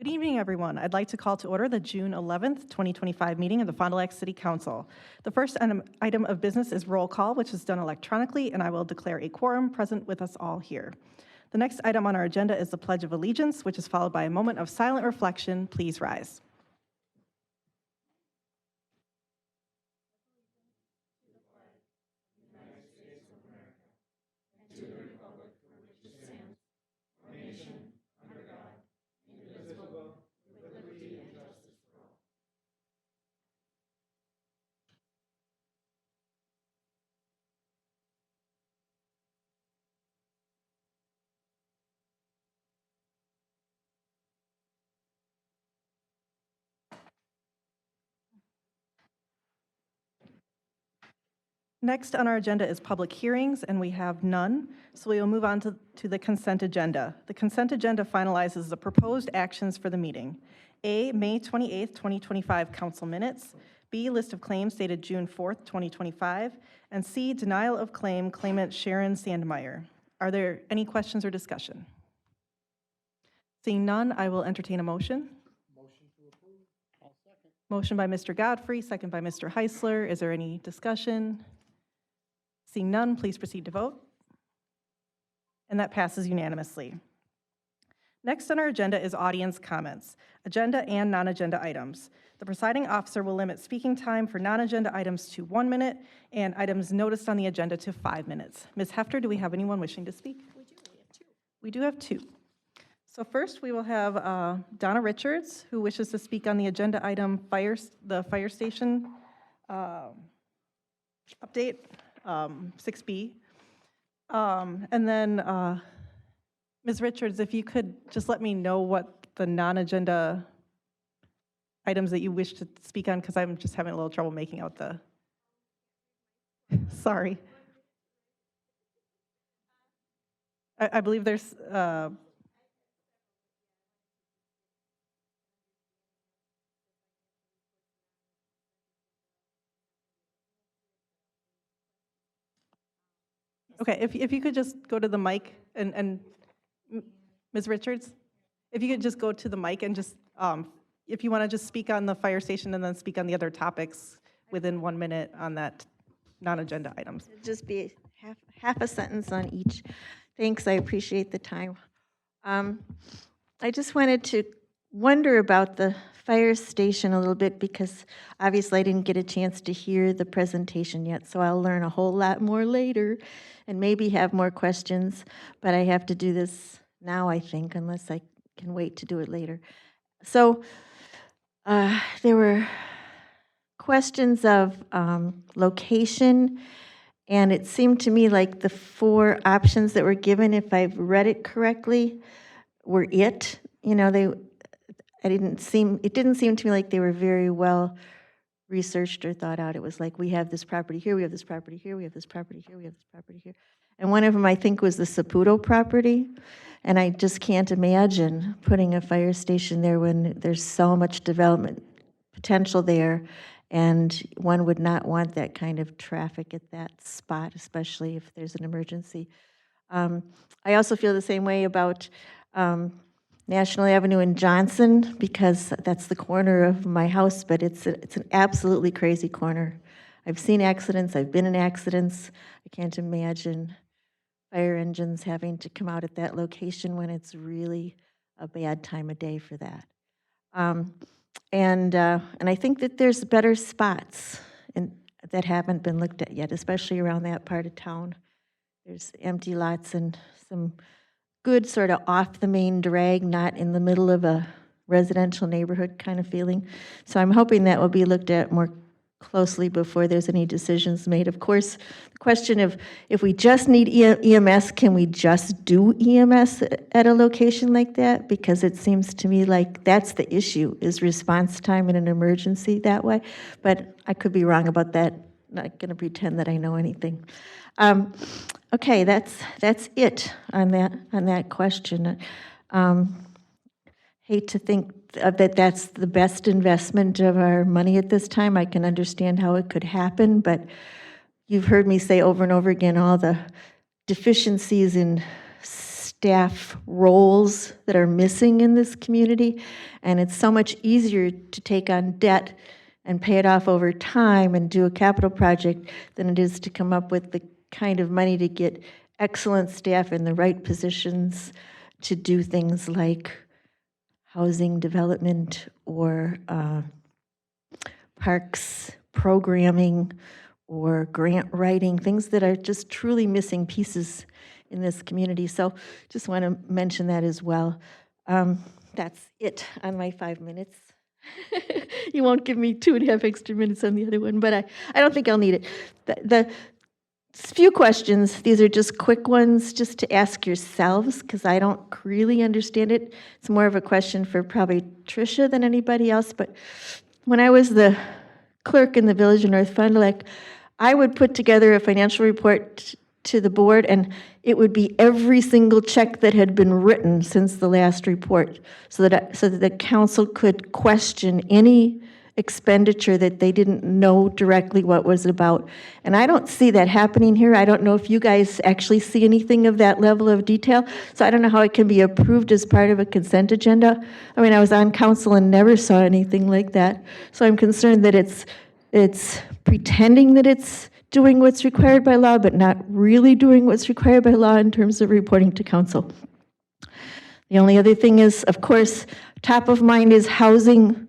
Good evening, everyone. I'd like to call to order the June 11th, 2025 meeting of the Fond du Lac City Council. The first item of business is roll call, which is done electronically, and I will declare a quorum present with us all here. The next item on our agenda is the Pledge of Allegiance, which is followed by a moment of silent reflection. Please rise. Next on our agenda is public hearings, and we have none, so we will move on to the consent agenda. The consent agenda finalizes the proposed actions for the meeting. A, May 28th, 2025 council minutes. B, list of claims dated June 4th, 2025. And C, denial of claim, claimant Sharon Sandmeyer. Are there any questions or discussion? Seeing none, I will entertain a motion. Motion to approve. I'll second. Motion by Mr. Godfrey, second by Mr. Heisler. Is there any discussion? Seeing none, please proceed to vote. And that passes unanimously. Next on our agenda is audience comments, agenda and non-agenda items. The presiding officer will limit speaking time for non-agenda items to 1 minute and items noticed on the agenda to 5 minutes. Ms. Hefter, do we have anyone wishing to speak? We do. We have two. We do have two. So first, we will have Donna Richards, who wishes to speak on the agenda item the fire station update, 6B. And then, Ms. Richards, if you could just let me know what the non-agenda items that you wish to speak on, because I'm just having a little trouble making out the, sorry. I believe there's, okay, if you could just go to the mic and Ms. Richards, if you could just go to the mic and just, if you want to just speak on the fire station and then speak on the other topics within 1 minute on that non-agenda items. Just be half a sentence on each. Thanks, I appreciate the time. I just wanted to wonder about the fire station a little bit because obviously I didn't get a chance to hear the presentation yet, so I'll learn a whole lot more later and maybe have more questions, but I have to do this now, I think, unless I can wait to do it later. So there were questions of location, and it seemed to me like the 4 options that were given, if I've read it correctly, were it. You know, it didn't seem to me like they were very well researched or thought out. It was like, we have this property here, we have this property here, we have this property here, we have this property here. And one of them, I think, was the Saputo property. And I just can't imagine putting a fire station there when there's so much development potential there. And one would not want that kind of traffic at that spot, especially if there's an emergency. I also feel the same way about National Avenue in Johnson, because that's the corner of my house, but it's an absolutely crazy corner. I've seen accidents, I've been in accidents. I can't imagine fire engines having to come out at that location when it's really a bad time of day for that. And I think that there's better spots that haven't been looked at yet, especially around that part of town. There's empty lots and some good sort of off the main drag, not in the middle of a residential neighborhood kind of feeling. So I'm hoping that will be looked at more closely before there's any decisions made. Of course, the question of if we just need EMS, can we just do EMS at a location like that? Because it seems to me like that's the issue, is response time in an emergency that way. But I could be wrong about that. Not going to pretend that I know anything. Okay, that's it on that question. Hate to think that that's the best investment of our money at this time. I can understand how it could happen, but you've heard me say over and over again all the deficiencies in staff roles that are missing in this community, and it's so much easier to take on debt and pay it off over time and do a capital project than it is to come up with the kind of money to get excellent staff in the right positions to do things like housing development or parks programming or grant writing, things that are just truly missing pieces in this community. So just want to mention that as well. That's it on my 5 minutes. You won't give me 2.5 extra minutes on the other one, but I don't think I'll need it. The few questions, these are just quick ones just to ask yourselves, because I don't really understand it. It's more of a question for probably Tricia than anybody else, but when I was the clerk in the Village of North Fond du Lac, I would put together a financial report to the board, and it would be every single check that had been written since the last report, so that the council could question any expenditure that they didn't know directly what was about. And I don't see that happening here. I don't know if you guys actually see anything of that level of detail, so I don't know how it can be approved as part of a consent agenda. I mean, I was on council and never saw anything like that, so I'm concerned that it's pretending that it's doing what's required by law, but not really doing what's required by law in terms of reporting to council. The only other thing is, of course, top of mind is housing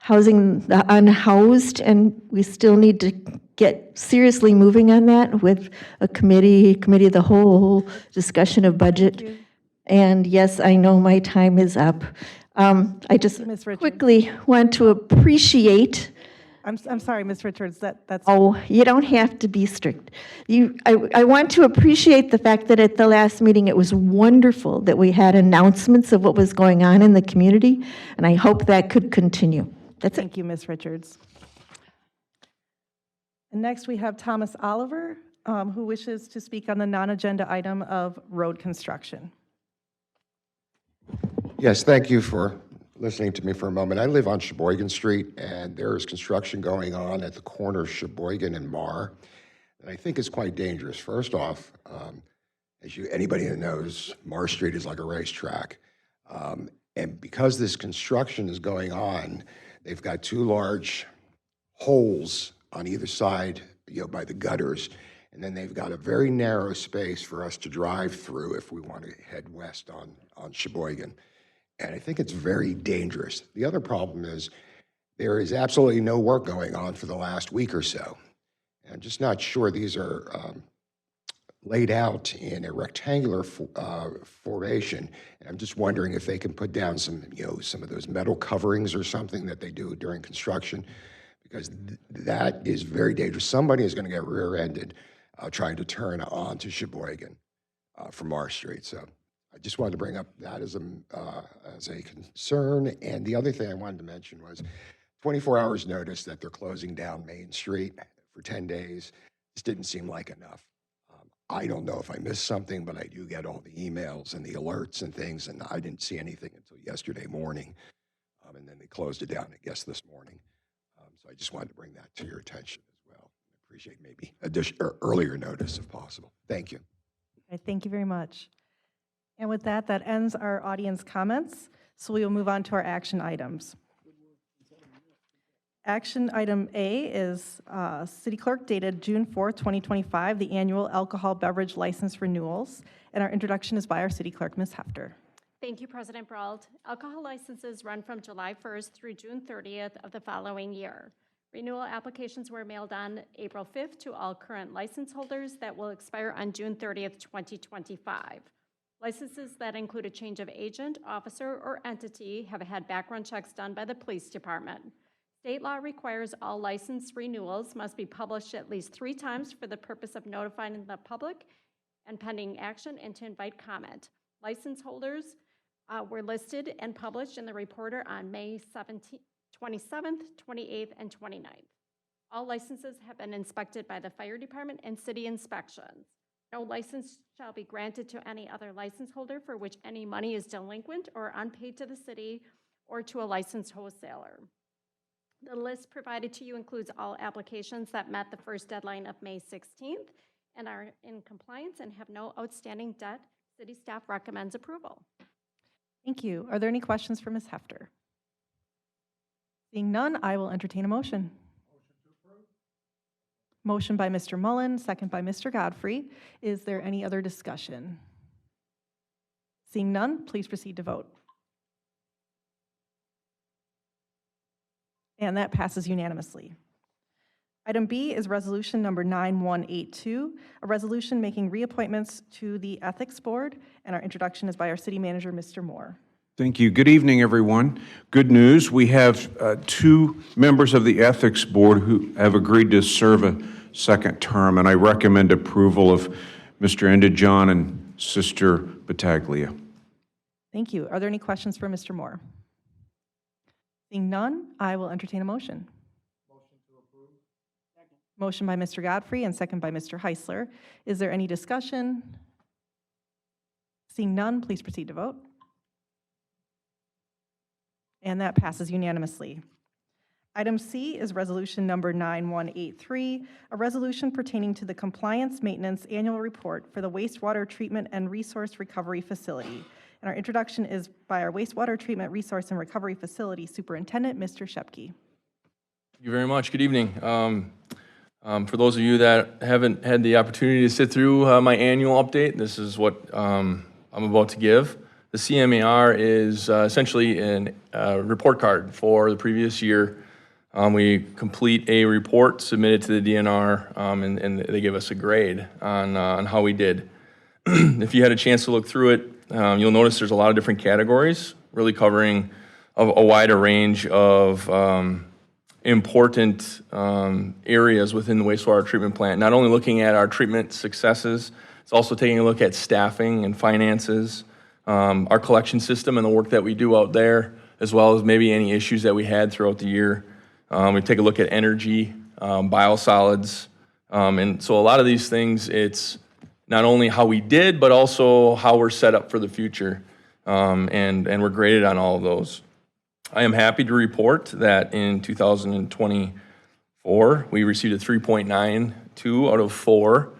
the unhoused, and we still need to get seriously moving on that with a committee of the whole, discussion of budget. And yes, I know my time is up. I just Ms. Richards. quickly want to appreciate. I'm sorry, Ms. Richards, that's. Oh, you don't have to be strict. I want to appreciate the fact that at the last meeting, it was wonderful that we had announcements of what was going on in the community, and I hope that could continue. That's it. Thank you, Ms. Richards. And next, we have Thomas Oliver, who wishes to speak on the non-agenda item of road construction. Yes, thank you for listening to me for a moment. I live on Sheboygan Street, and there is construction going on at the corner of Sheboygan and Marr that I think is quite dangerous. First off, anybody that knows, Marr Street is like a racetrack. And because this construction is going on, they've got two large holes on either side, by the gutters, and then they've got a very narrow space for us to drive through if we want to head west on Sheboygan. And I think it's very dangerous. The other problem is there is absolutely no work going on for the last week or so. And I'm just not sure these are laid out in a rectangular formation. And I'm just wondering if they can put down some of those metal coverings or something that they do during construction, because that is very dangerous. Somebody is going to get rear-ended trying to turn onto Sheboygan from Marr Street. So I just wanted to bring up that as a concern. And the other thing I wanted to mention was 24 hours notice that they're closing down Main Street for 10 days. This didn't seem like enough. I don't know if I missed something, but I do get all the emails and the alerts and things, and I didn't see anything until yesterday morning. And then they closed it down, I guess, this morning. So I just wanted to bring that to your attention as well. I appreciate maybe earlier notice if possible. Thank you. Okay, thank you very much. And with that, that ends our audience comments. So we will move on to our action items. Action item A is City Clerk dated June 4th, 2025, the annual alcohol beverage license renewals. And our introduction is by our City Clerk, Ms. Hefter. Thank you, President Brault. Alcohol licenses run from July 1st through June 30th of the following year. Renewal applications were mailed on April 5th to all current license holders that will expire on June 30th, 2025. Licenses that include a change of agent, officer, or entity have had background checks done by the police department. State law requires all license renewals must be published at least 3 times for the purpose of notifying the public and pending action and to invite comment. License holders were listed and published in the Reporter on May 27th, 28th, and 29th. All licenses have been inspected by the fire department and city inspections. No license shall be granted to any other license holder for which any money is delinquent or unpaid to the city or to a licensed wholesaler. The list provided to you includes all applications that met the first deadline of May 16th and are in compliance and have no outstanding debt City staff recommends approval. Thank you. Are there any questions for Ms. Hefter? Seeing none, I will entertain a motion. Motion by Mr. Mullen, second by Mr. Godfrey. Is there any other discussion? Seeing none, please proceed to vote. And that passes unanimously. Item B is resolution number 9182, a resolution making reappointments to the Ethics Board, and our introduction is by our city manager, Mr. Moore. Thank you. Good evening, everyone. Good news, we have two members of the Ethics Board who have agreed to serve a second term, and I recommend approval of Mr. Endijon and Sister Battaglia. Thank you. Are there any questions for Mr. Moore? Seeing none, I will entertain a motion. Motion to approve. Second. Motion by Mr. Godfrey and second by Mr. Heisler. Is there any discussion? Seeing none, please proceed to vote. And that passes unanimously. Item C is resolution number 9183, a resolution pertaining to the Compliance Maintenance Annual Report for the Wastewater Treatment and Resource Recovery Facility. And our introduction is by our Wastewater Treatment Resource and Recovery Facility Superintendent, Mr. Shepke. Thank you very much. Good evening. For those of you that haven't had the opportunity to sit through my annual update, this is what I'm about to give. The CMAR is essentially a report card for the previous year. We complete a report, submit it to the DNR, and they give us a grade on how we did. If you had a chance to look through it, you'll notice there's a lot of different categories, really covering a wider range of important areas within the wastewater treatment plant. Not only looking at our treatment successes, it's also taking a look at staffing and finances, our collection system and the work that we do out there, as well as maybe any issues that we had throughout the year. We take a look at energy, biosolids, and so a lot of these things, it's not only how we did, but also how we're set up for the future, and we're graded on all of those. I am happy to report that in 2024, we received a 3.92 out of 4.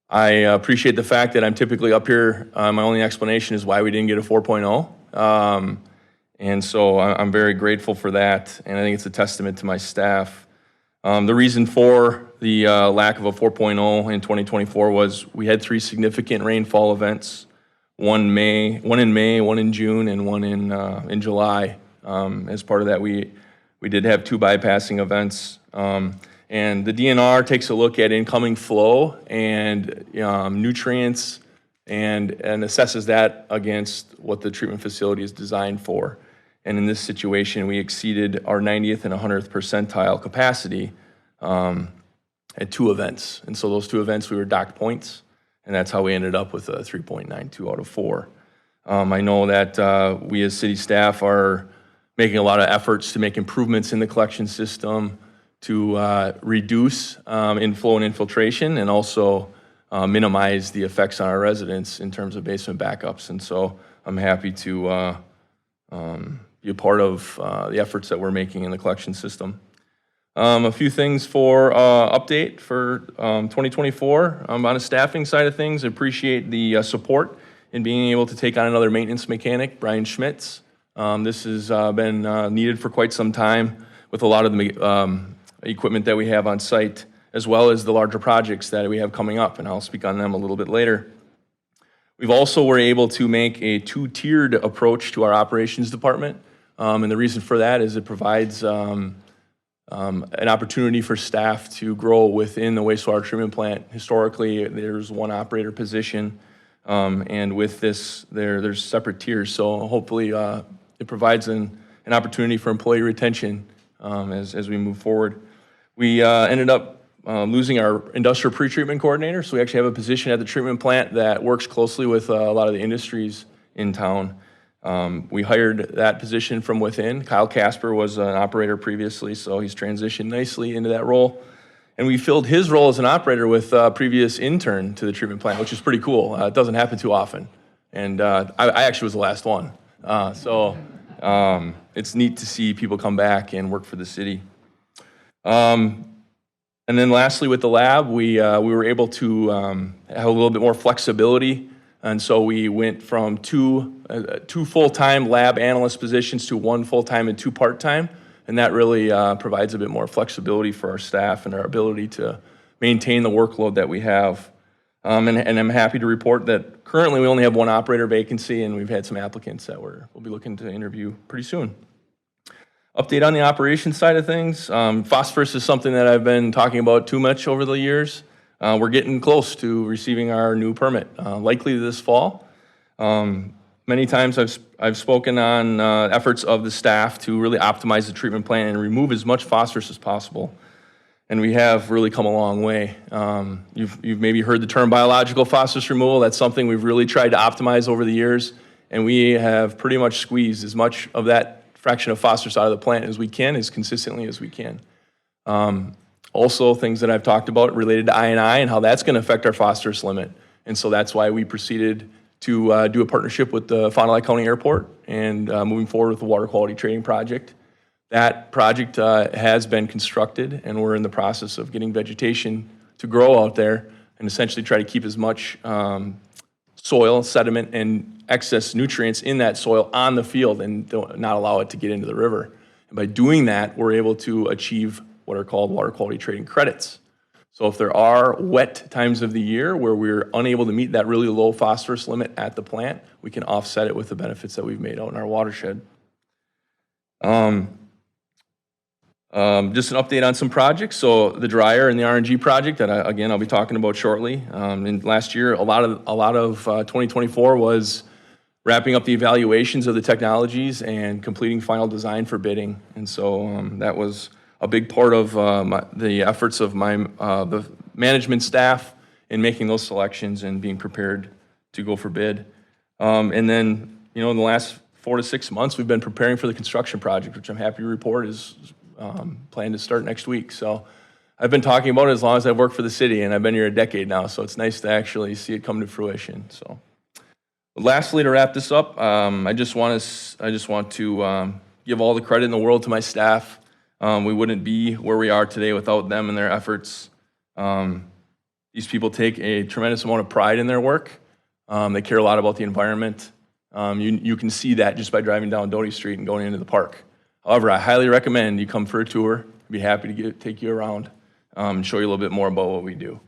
I appreciate the fact that I'm typically up here. My only explanation is why we didn't get a 4.0. And so I'm very grateful for that, and I think it's a testament to my staff. The reason for the lack of a 4.0 in 2024 was we had 3 significant rainfall events, one in May, one in June, and one in July. As part of that, we did have 2 bypassing events. And the DNR takes a look at incoming flow and nutrients and assesses that against what the treatment facility is designed for. And in this situation, we exceeded our 90th and 100th percentile capacity at 2 events. And so those 2 events, we were docked points, and that's how we ended up with a 3.92 out of 4. I know that we as city staff are making a lot of efforts to make improvements in the collection system to reduce inflow and infiltration, and also minimize the effects on our residents in terms of basement backups. And so I'm happy to be a part of the efforts that we're making in the collection system. A few things for update for 2024. On a staffing side of things, I appreciate the support in being able to take on another maintenance mechanic, Brian Schmitz. This has been needed for quite some time with a lot of the equipment that we have on site, as well as the larger projects that we have coming up, and I'll speak on them a little bit later. We've also were able to make a 2-tiered approach to our operations department, and the reason for that is it provides an opportunity for staff to grow within the wastewater treatment plant. Historically, there's 1 operator position, and with this, there's separate tiers, so hopefully it provides an opportunity for employee retention as we move forward. We ended up losing our industrial pretreatment coordinator, so we actually have a position at the treatment plant that works closely with a lot of the industries in town. We hired that position from within. Kyle Casper was an operator previously, so he's transitioned nicely into that role. And we filled his role as an operator with a previous intern to the treatment plant, which is pretty cool. It doesn't happen too often. And I actually was the last one. So it's neat to see people come back and work for the city. And then lastly, with the lab, we were able to have a little bit more flexibility. And so we went from two full-time lab analyst positions to one full-time and two part-time. And that really provides a bit more flexibility for our staff and our ability to maintain the workload that we have. And I'm happy to report that currently we only have one operator vacancy, and we've had some applicants that we'll be looking to interview pretty soon. Update on the operations side of things. Phosphorus is something that I've been talking about too much over the years. We're getting close to receiving our new permit, likely this fall. Many times I've spoken on efforts of the staff to really optimize the treatment plant and remove as much phosphorus as possible. And we have really come a long way. You've maybe heard the term biological phosphorus removal. That's something we've really tried to optimize over the years. And we have pretty much squeezed as much of that fraction of phosphorus out of the plant as we can, as consistently as we can. Also, things that I've talked about related to I&I and how that's going to affect our phosphorus limit. And so that's why we proceeded to do a partnership with the Fond du Lac County Airport and moving forward with the water quality trading project. That project has been constructed, and we're in the process of getting vegetation to grow out there and essentially try to keep as much soil, sediment, and excess nutrients in that soil on the field and not allow it to get into the river. And by doing that, we're able to achieve what are called water quality trading credits. So if there are wet times of the year where we're unable to meet that really low phosphorus limit at the plant, we can offset it with the benefits that we've made out in our watershed. Just an update on some projects. So the dryer and the RNG project that again I'll be talking about shortly. And last year, a lot of 2024 was wrapping up the evaluations of the technologies and completing final design for bidding. And so that was a big part of the efforts of the management staff in making those selections and being prepared to go for bid. And then, in the last 4 to 6 months, we've been preparing for the construction project, which I'm happy to report is planned to start next week. So I've been talking about it as long as I've worked for the city, and I've been here a decade now, so it's nice to actually see it come to fruition. So lastly, to wrap this up, I just want to give all the credit in the world to my staff. We wouldn't be where we are today without them and their efforts. These people take a tremendous amount of pride in their work. They care a lot about the environment. You can see that just by driving down Doty Street and going into the park. However, I highly recommend you come for a tour. I'd be happy to take you around and show you a little bit more about what we do.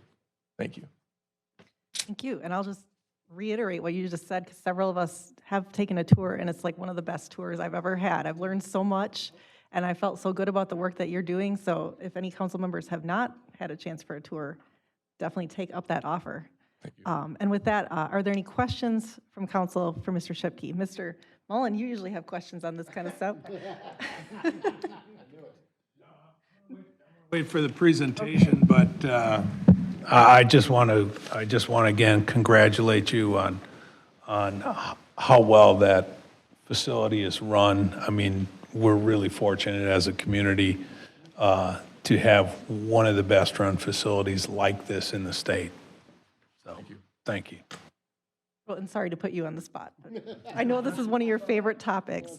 Thank you. Thank you. And I'll just reiterate what you just said, because several of us have taken a tour, and it's like one of the best tours I've ever had. I've learned so much, and I felt so good about the work that you're doing. So if any council members have not had a chance for a tour, definitely take up that offer. Thank you. And with that, are there any questions from council for Mr. Shipke? Mr. Mullen, you usually have questions on this kind of stuff. Wait for the presentation, but I just want to again congratulate you on how well that facility is run. I mean, we're really fortunate as a community to have one of the best run facilities like this in the state. So, thank you. Well, and sorry to put you on the spot, but I know this is one of your favorite topics.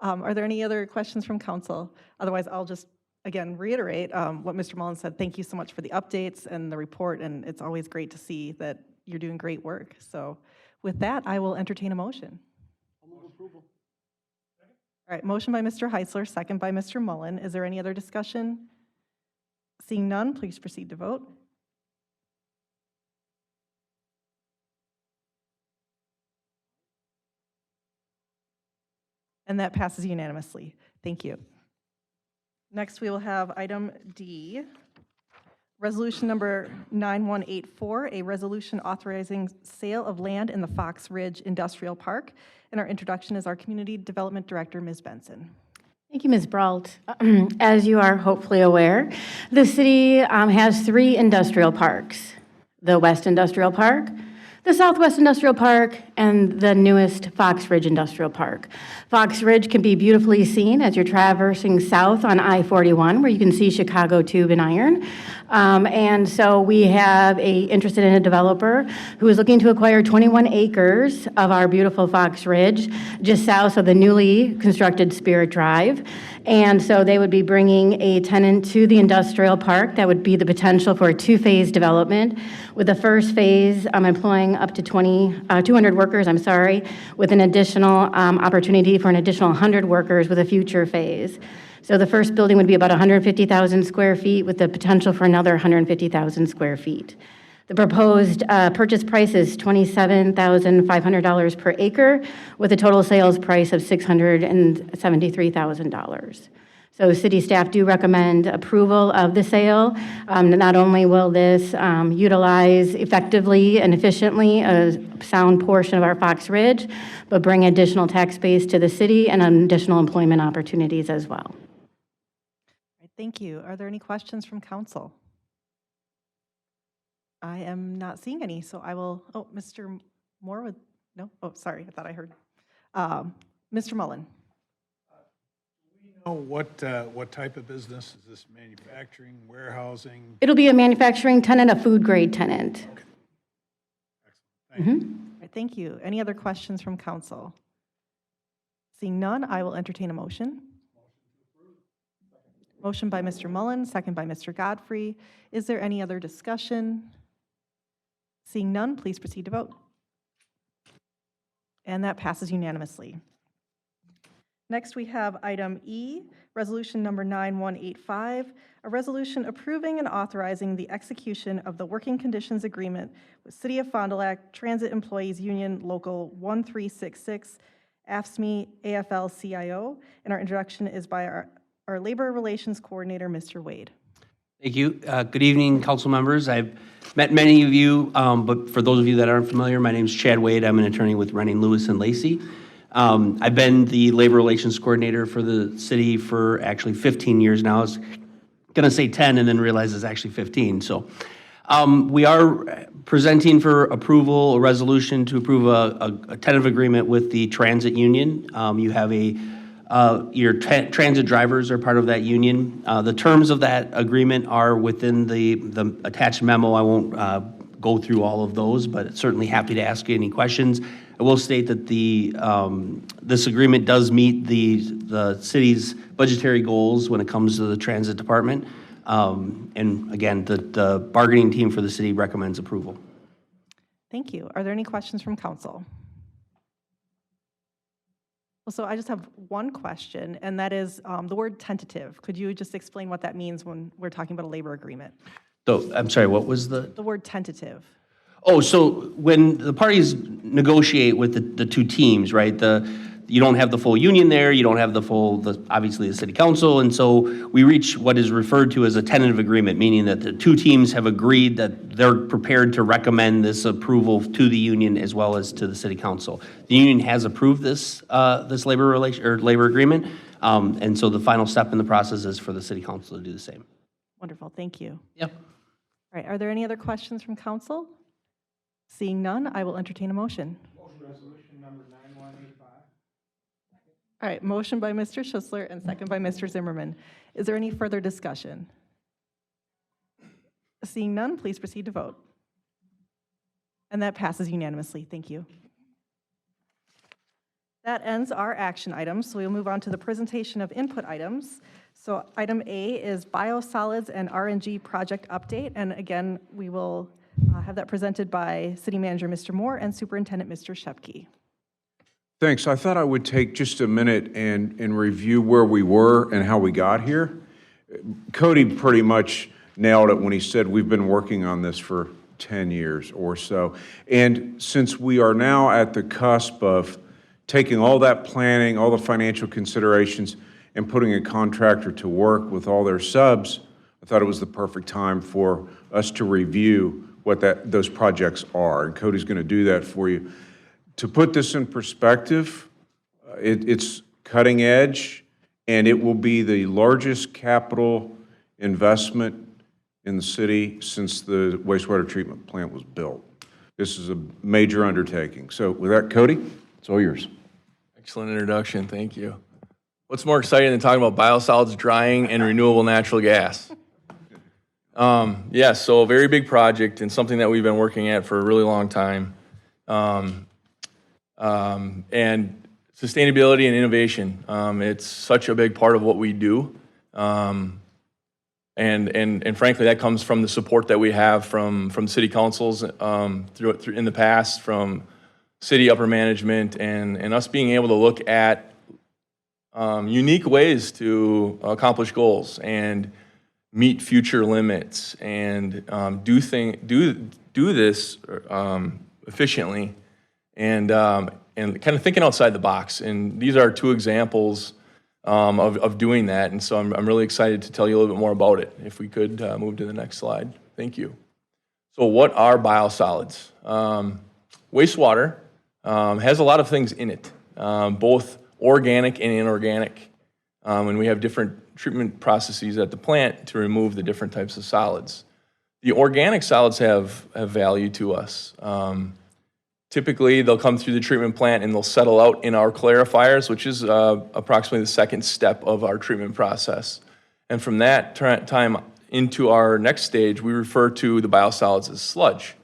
Are there any other questions from council? Otherwise, I'll just, again, reiterate what Mr. Mullen said. Thank you so much for the updates and the report, and it's always great to see that you're doing great work. So with that, I will entertain a motion. I'll move approval. All right, motion by Mr. Heisler, second by Mr. Mullen. Is there any other discussion? Seeing none, please proceed to vote. And that passes unanimously. Thank you. Next, we will have item D, resolution number 9184, a resolution authorizing sale of land in the Fox Ridge Industrial Park. And our introduction is our Community Development Director, Ms. Benson. Thank you, Ms. Brault. As you are hopefully aware, the city has 3 industrial parks: the West Industrial Park, the Southwest Industrial Park and the newest Fox Ridge Industrial Park. Fox Ridge can be beautifully seen as you're traversing south on I-41, where you can see Chicago Tube and Iron. And so we have interested in a developer who is looking to acquire 21 acres of our beautiful Fox Ridge, just south of the newly constructed Spirit Drive. And so they would be bringing a tenant to the industrial park. That would be the potential for a two-phase development, with the first phase employing up to 200 workers, with an additional opportunity for an additional 100 workers with a future phase. So the first building would be about 150,000 square feet with the potential for another 150,000 square feet. The proposed purchase price is $27,500 per acre with a total sales price of $673,000. So city staff do recommend approval of the sale. Not only will this utilize effectively and efficiently a sound portion of our Fox Ridge, but bring additional tax base to the city and additional employment opportunities as well. Thank you. Are there any questions from council? I am not seeing any, so I will, Mr. Moore would, no? Oh, sorry, I thought I heard. Mr. Mullen. Know what type of business? Is this manufacturing, warehousing? It'll be a manufacturing tenant, a food grade tenant. Thank you. All right, thank you. Any other questions from council? Seeing none, I will entertain a motion. Motion by Mr. Mullen, second by Mr. Godfrey. Is there any other discussion? Seeing none, please proceed to vote. And that passes unanimously. Next, we have item E, resolution number 9185, a resolution approving and authorizing the execution of the working conditions agreement with City of Fond du Lac Transit Employees Union Local 1366, AFSCME AFL-CIO. And our introduction is by our Labor Relations Coordinator, Mr. Wade. Thank you. Good evening, council members. I've met many of you, but for those of you that aren't familiar, my name is Chad Wade. I'm an attorney with Renning, Lewis & Lacey. I've been the labor relations coordinator for the city for actually 15 years now. I was going to say 10 and then realize it's actually 15. So we are presenting for approval a resolution to approve a tentative agreement with the transit union. You have your transit drivers are part of that union. The terms of that agreement are within the attached memo. I won't go through all of those, but certainly happy to ask you any questions. I will state that this agreement does meet the city's budgetary goals when it comes to the transit department. And again, the bargaining team for the city recommends approval. Thank you. Are there any questions from council? So I just have one question, and that is the word tentative. Could you just explain what that means when we're talking about a labor agreement? So, I'm sorry, what was the? The word tentative. Oh, so when the parties negotiate with the two teams, right, you don't have the full union there, you don't have obviously the city council, and so we reach what is referred to as a tentative agreement, meaning that the two teams have agreed that they're prepared to recommend this approval to the union as well as to the city council. The union has approved this labor agreement, and so the final step in the process is for the city council to do the same. Wonderful, thank you. Yep. All right, are there any other questions from council? Seeing none, I will entertain a motion. Resolution number 9185. All right, motion by Mr. Schussler and second by Mr. Zimmerman. Is there any further discussion? Seeing none, please proceed to vote. And that passes unanimously. Thank you. That ends our action items, so we'll move on to the presentation of input items. So item A is biosolids and RNG project update, and again, we will have that presented by City Manager Mr. Moore and Superintendent Mr. Shepke. Thanks. I thought I would take just a minute and review where we were and how we got here. Cody pretty much nailed it when he said we've been working on this for 10 years or so. And since we are now at the cusp of taking all that planning, all the financial considerations, and putting a contractor to work with all their subs, I thought it was the perfect time for us to review what those projects are. And Cody's going to do that for you. To put this in perspective, it's cutting edge, and it will be the largest capital investment in the city since the wastewater treatment plant was built. This is a major undertaking. So with that, Cody, it's all yours. Excellent introduction, thank you. What's more exciting than talking about biosolids, drying, and renewable natural gas? Yeah, so a very big project and something that we've been working at for a really long time. And sustainability and innovation, it's such a big part of what we do. And frankly, that comes from the support that we have from city councils through in the past, from city upper management, and us being able to look at unique ways to accomplish goals and meet future limits and do this efficiently and kind of thinking outside the box. And these are two examples of doing that. And so I'm really excited to tell you a little bit more about it. If we could move to the next slide. Thank you. So what are biosolids? Wastewater has a lot of things in it, both organic and inorganic. And we have different treatment processes at the plant to remove the different types of solids. The organic solids have value to us. Typically, they'll come through the treatment plant and they'll settle out in our clarifiers, which is approximately the second step of our treatment process. And from that time into our next stage, we refer to the biosolids as sludge.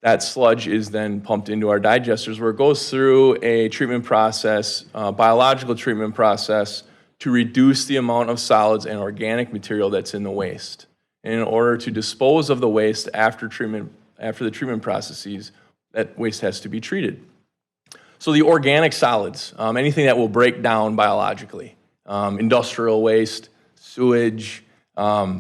That sludge is then pumped into our digesters where it goes through a treatment process, biological treatment process, to reduce the amount of solids and organic material that's in the waste. And in order to dispose of the waste after the treatment processes, that waste has to be treated. So the organic solids, anything that will break down biologically, industrial waste, sewage,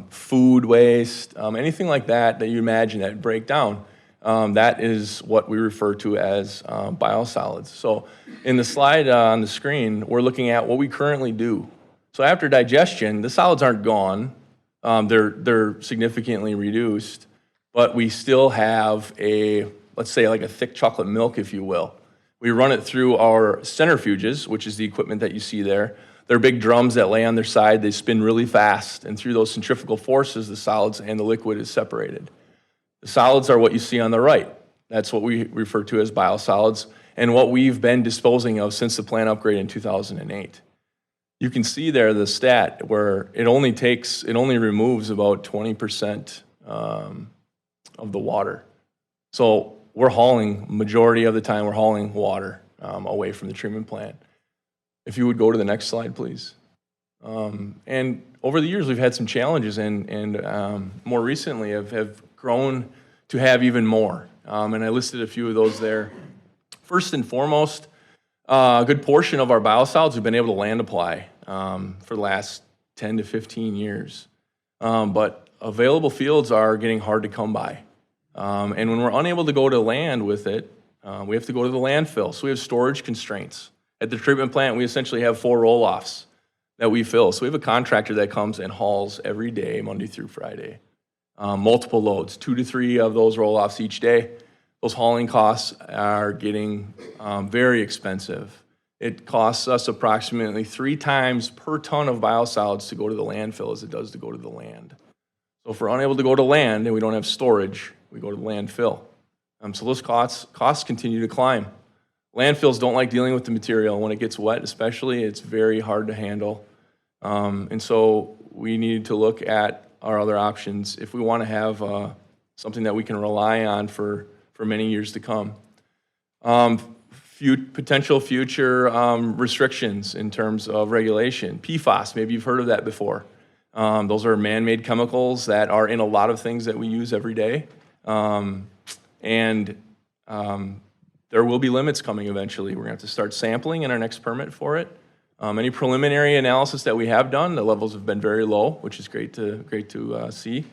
food waste, anything like that you imagine that break down, that is what we refer to as biosolids. So in the slide on the screen, we're looking at what we currently do. So after digestion, the solids aren't gone. They're significantly reduced, but we still have let's say like a thick chocolate milk, if you will. We run it through our centrifuges, which is the equipment that you see there. They're big drums that lay on their side. They spin really fast, and through those centrifugal forces, the solids and the liquid is separated. The solids are what you see on the right. That's what we refer to as biosolids, and what we've been disposing of since the plant upgrade in 2008. You can see there the stat where it only removes about 20% of the water. So we're hauling, majority of the time, we're hauling water away from the treatment plant. If you would go to the next slide, please. And over the years, we've had some challenges, and more recently have grown to have even more. And I listed a few of those there. First and foremost, a good portion of our biosolids we've been able to land apply for the last 10 to 15 years. But available fields are getting hard to come by. And when we're unable to go to land with it, we have to go to the landfill. So we have storage constraints. At the treatment plant, we essentially have 4 roll-offs that we fill. So we have a contractor that comes and hauls every day, Monday through Friday. Multiple loads, 2 to 3 of those roll-offs each day. Those hauling costs are getting very expensive. It costs us approximately 3 times per ton of biosolids to go to the landfill as it does to go to the land. So if we're unable to go to land and we don't have storage, we go to the landfill. So those costs continue to climb. Landfills don't like dealing with the material. When it gets wet especially, it's very hard to handle. And so we need to look at our other options if we want to have something that we can rely on for many years to come. Potential future restrictions in terms of regulation. PFAS, maybe you've heard of that before. Those are man-made chemicals that are in a lot of things that we use every day. There will be limits coming eventually. We're going to have to start sampling in our next permit for it. Any preliminary analysis that we have done, the levels have been very low, which is great to see.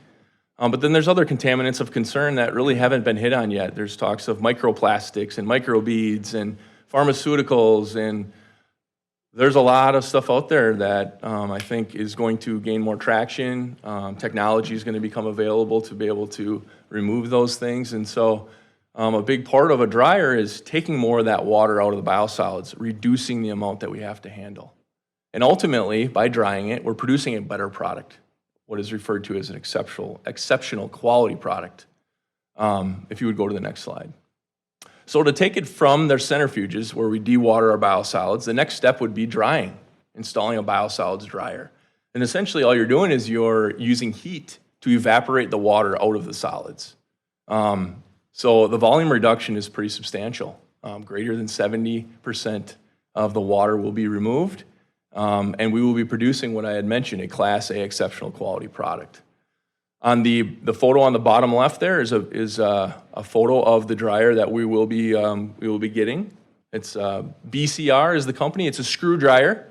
But then there's other contaminants of concern that really haven't been hit on yet. There's talks of microplastics and microbeads and pharmaceuticals, and there's a lot of stuff out there that I think is going to gain more traction. Technology is going to become available to be able to remove those things. And so a big part of a dryer is taking more of that water out of the biosolids, reducing the amount that we have to handle. And ultimately, by drying it, we're producing a better product, what is referred to as an exceptional quality product. If you would go to the next slide. So to take it from their centrifuges, where we dewater our biosolids, the next step would be drying, installing a biosolids dryer. And essentially all you're doing is you're using heat to evaporate the water out of the solids. So the volume reduction is pretty substantial. Greater than 70% of the water will be removed, and we will be producing what I had mentioned, a Class A exceptional quality product. On the photo on the bottom left there is a photo of the dryer that we will be getting. It's BCR is the company. It's a screw dryer.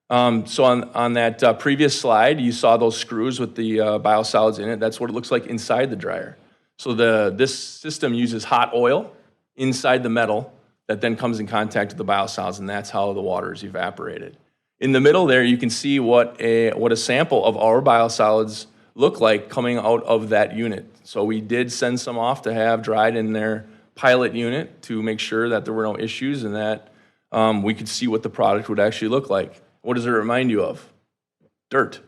So on that previous slide, you saw those screws with the biosolids in it. That's what it looks like inside the dryer. So this system uses hot oil inside the metal that then comes in contact with the biosolids, and that's how the water is evaporated. In the middle there, you can see what a sample of our biosolids look like coming out of that unit. So we did send some off to have dried in their pilot unit to make sure that there were no issues and that we could see what the product would actually look like. What does it remind you of? Dirt.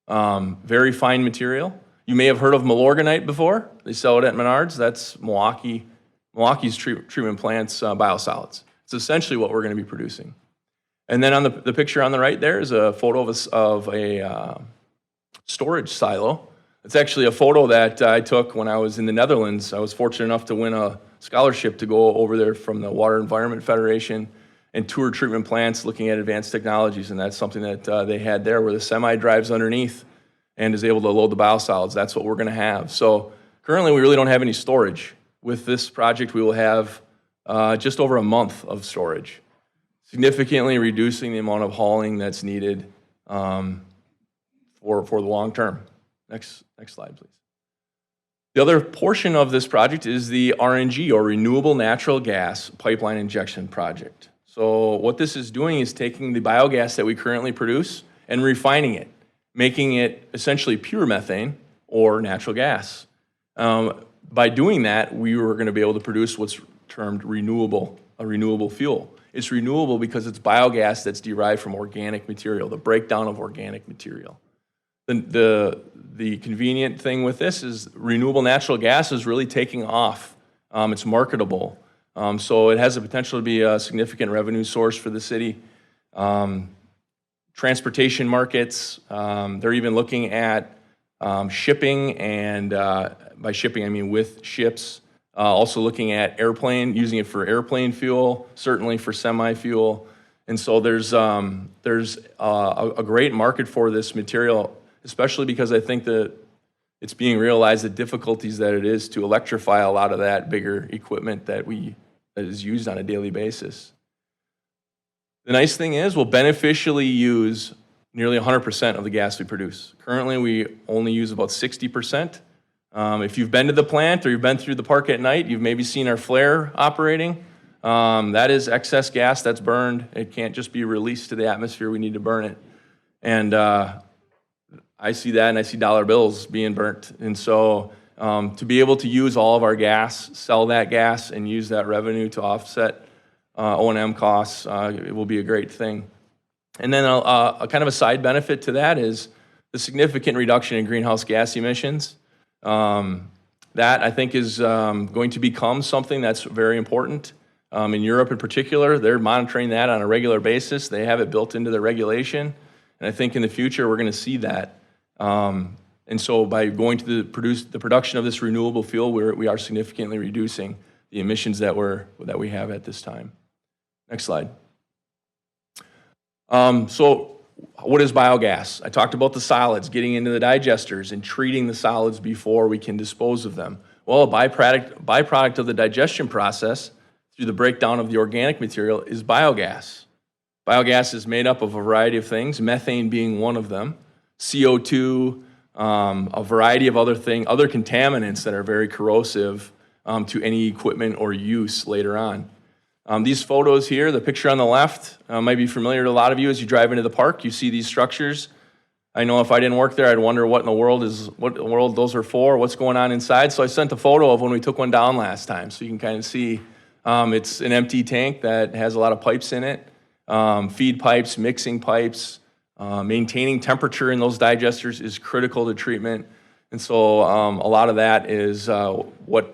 Very fine material. You may have heard of Milorganite before. They sell it at Menards. That's Milwaukee's treatment plant's biosolids. It's essentially what we're going to be producing. And then on the picture on the right there is a photo of a storage silo. It's actually a photo that I took when I was in the Netherlands. I was fortunate enough to win a scholarship to go over there from the Water Environment Federation and tour treatment plants looking at advanced technologies, and that's something that they had there where the semi drives underneath and is able to load the biosolids. That's what we're going to have. So currently we really don't have any storage. With this project we will have just over a month of storage, significantly reducing the amount of hauling that's needed for the long term. Next slide, please. The other portion of this project is the RNG, or Renewable Natural Gas Pipeline Injection Project. So what this is doing is taking the biogas that we currently produce and refining it, making it essentially pure methane or natural gas. By doing that, we were going to be able to produce what's termed a renewable fuel. It's renewable because it's biogas that's derived from organic material, the breakdown of organic material. The convenient thing with this is renewable natural gas is really taking off. It's marketable. So it has the potential to be a significant revenue source for the city. Transportation markets, they're even looking at shipping, and by shipping I mean with ships. Also looking at using it for airplane fuel, certainly for semi-fuel. And so there's a great market for this material, especially because I think that it's being realized the difficulties that it is to electrify a lot of that bigger equipment that is used on a daily basis. The nice thing is we'll beneficially use nearly 100% of the gas we produce. Currently, we only use about 60%. If you've been to the plant or you've been through the park at night, you've maybe seen our flare operating. That is excess gas that's burned. It can't just be released to the atmosphere. We need to burn it. And I see that, and I see dollar bills being burnt. And so to be able to use all of our gas, sell that gas, and use that revenue to offset O&M costs, it will be a great thing. And then a kind of a side benefit to that is the significant reduction in greenhouse gas emissions. That, I think, is going to become something that's very important. In Europe in particular, they're monitoring that on a regular basis. They have it built into their regulation. And I think in the future, we're going to see that. And so by going to the production of this renewable fuel, we are significantly reducing the emissions that we have at this time. Next slide. So what is biogas? I talked about the solids, getting into the digesters and treating the solids before we can dispose of them. Well, a byproduct of the digestion process through the breakdown of the organic material is biogas. Biogas is made up of a variety of things, methane being one of them, CO2, a variety of other contaminants that are very corrosive to any equipment or use later on. These photos here, the picture on the left might be familiar to a lot of you as you drive into the park. You see these structures. I know if I didn't work there, I'd wonder what in the world those are for, what's going on inside. So I sent a photo of when we took one down last time, so you can kind of see it's an empty tank that has a lot of pipes in it, feed pipes, mixing pipes. Maintaining temperature in those digesters is critical to treatment. And so a lot of that is what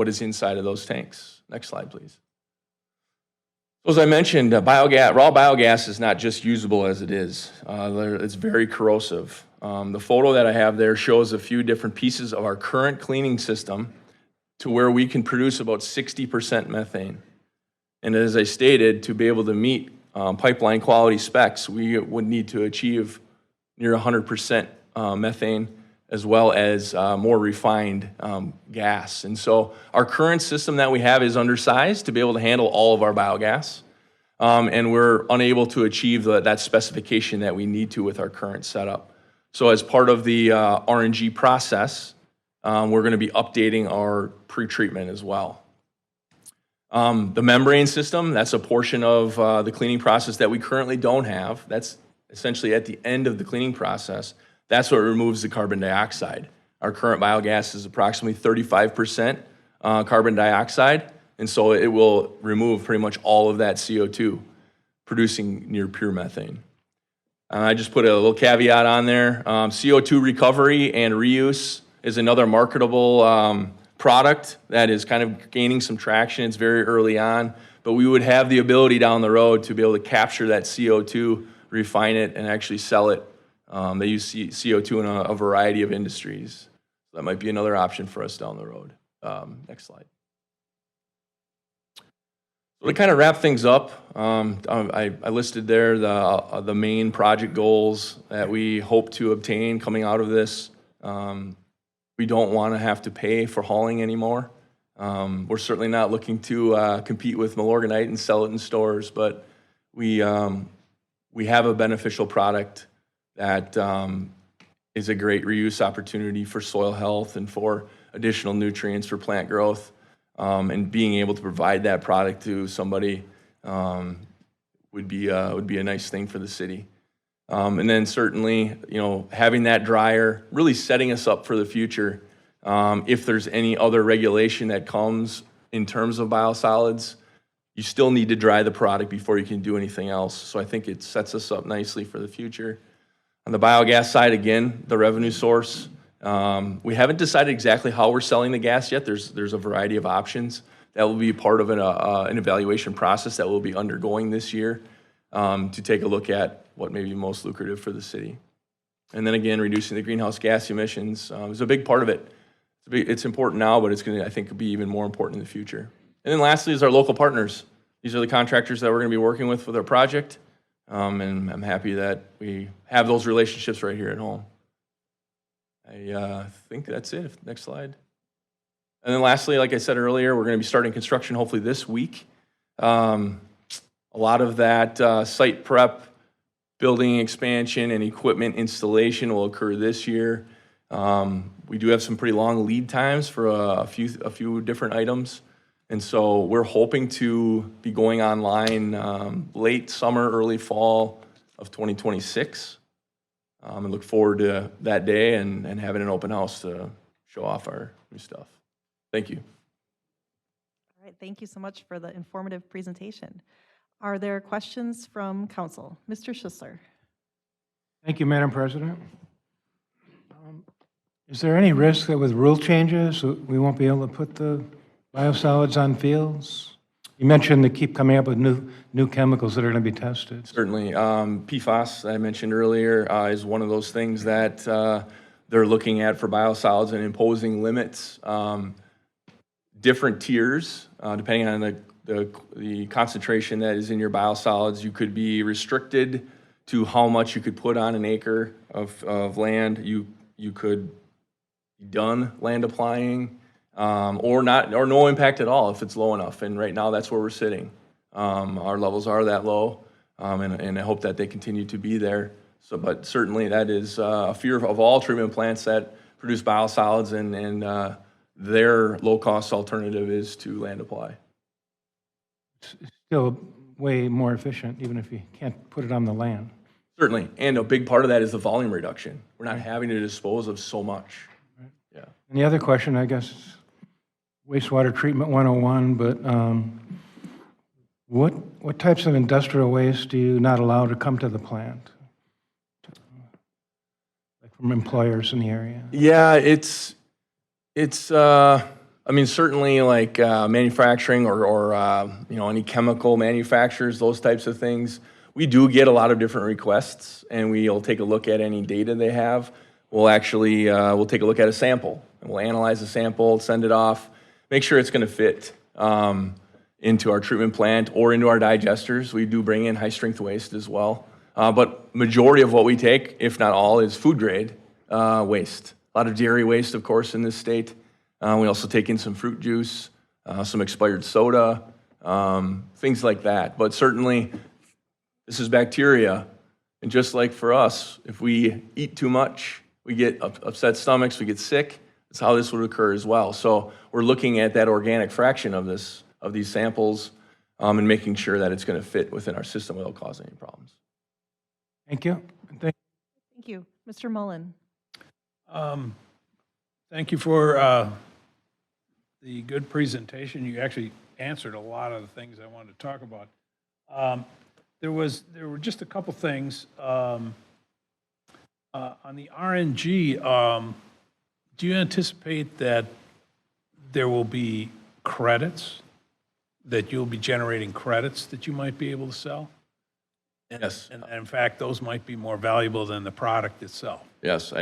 is inside of those tanks. Next slide, please. So as I mentioned, biogas, raw biogas is not just usable as it is. It's very corrosive. The photo that I have there shows a few different pieces of our current cleaning system to where we can produce about 60% methane. And as I stated, to be able to meet pipeline quality specs, we would need to achieve near 100% methane, as well as more refined gas. And so our current system that we have is undersized to be able to handle all of our biogas. And we're unable to achieve that specification that we need to with our current setup. So as part of the RNG process, we're going to be updating our pretreatment as well. The membrane system, that's a portion of the cleaning process that we currently don't have. That's essentially at the end of the cleaning process. That's what removes the carbon dioxide. Our current biogas is approximately 35% carbon dioxide, and so it will remove pretty much all of that CO2, producing near pure methane. I just put a little caveat on there. CO2 recovery and reuse is another marketable product that is kind of gaining some traction. It's very early on, but we would have the ability down the road to be able to capture that CO2, refine it, and actually sell it. They use CO2 in a variety of industries. That might be another option for us down the road. Next slide. So to kind of wrap things up, I listed there the main project goals that we hope to obtain coming out of this. We don't want to have to pay for hauling anymore. We're certainly not looking to compete with Milorganite and sell it in stores, but we have a beneficial product that is a great reuse opportunity for soil health and for additional nutrients for plant growth. And being able to provide that product to somebody would be a nice thing for the city. And then certainly, having that dryer really setting us up for the future. If there's any other regulation that comes in terms of biosolids, you still need to dry the product before you can do anything else. So I think it sets us up nicely for the future. On the biogas side, again, the revenue source. We haven't decided exactly how we're selling the gas yet. There's a variety of options that will be part of an evaluation process that we'll be undergoing this year to take a look at what may be most lucrative for the city. And then again, reducing the greenhouse gas emissions is a big part of it. It's important now, but it's going to, I think, be even more important in the future. And then lastly is our local partners. These are the contractors that we're going to be working with our project. And I'm happy that we have those relationships right here at home. I think that's it. Next slide. And then lastly, like I said earlier, we're going to be starting construction hopefully this week. A lot of that site prep, building expansion, and equipment installation will occur this year. We do have some pretty long lead times for a few different items. And so we're hoping to be going online late summer, early fall of 2026. And look forward to that day and having an open house to show off our new stuff. Thank you. All right, thank you so much for the informative presentation. Are there questions from council? Mr. Schussler. Thank you, Madam President. Is there any risk that with rule changes, we won't be able to put the biosolids on fields? You mentioned they keep coming up with new chemicals that are going to be tested. Certainly. PFAS, I mentioned earlier, is one of those things that they're looking at for biosolids and imposing limits. Different tiers, depending on the concentration that is in your biosolids. You could be restricted to how much you could put on an acre of land. You could be done land applying. Or no impact at all if it's low enough. And right now, that's where we're sitting. Our levels are that low, and I hope that they continue to be there. So, but certainly that is a fear of all treatment plants that produce biosolids, and their low-cost alternative is to land apply. It's still way more efficient, even if you can't put it on the land. Certainly, and a big part of that is the volume reduction. We're not having to dispose of so much. Yeah. And the other question, I guess, is wastewater treatment 101, but what types of industrial waste do you not allow to come to the plant? Like from employers in the area? Yeah, it's I mean, certainly like manufacturing or any chemical manufacturers, those types of things. We do get a lot of different requests, and we'll take a look at any data they have. We'll actually, we'll take a look at a sample, and we'll analyze the sample, send it off, make sure it's going to fit into our treatment plant or into our digesters. We do bring in high-strength waste as well. But majority of what we take, if not all, is food-grade waste. A lot of dairy waste, of course, in this state. We also take in some fruit juice, some expired soda, things like that. But certainly, this is bacteria. And just like for us, if we eat too much, we get upset stomachs, we get sick. That's how this would occur as well. So we're looking at that organic fraction of these samples and making sure that it's going to fit within our system without causing any problems. Thank you. Thank you. Mr. Mullen? Thank you for the good presentation. You actually answered a lot of the things I wanted to talk about. There were just a couple things. On the RNG, do you anticipate that there will be credits, that you'll be generating credits that you might be able to sell? Yes. And in fact, those might be more valuable than the product itself. Yes,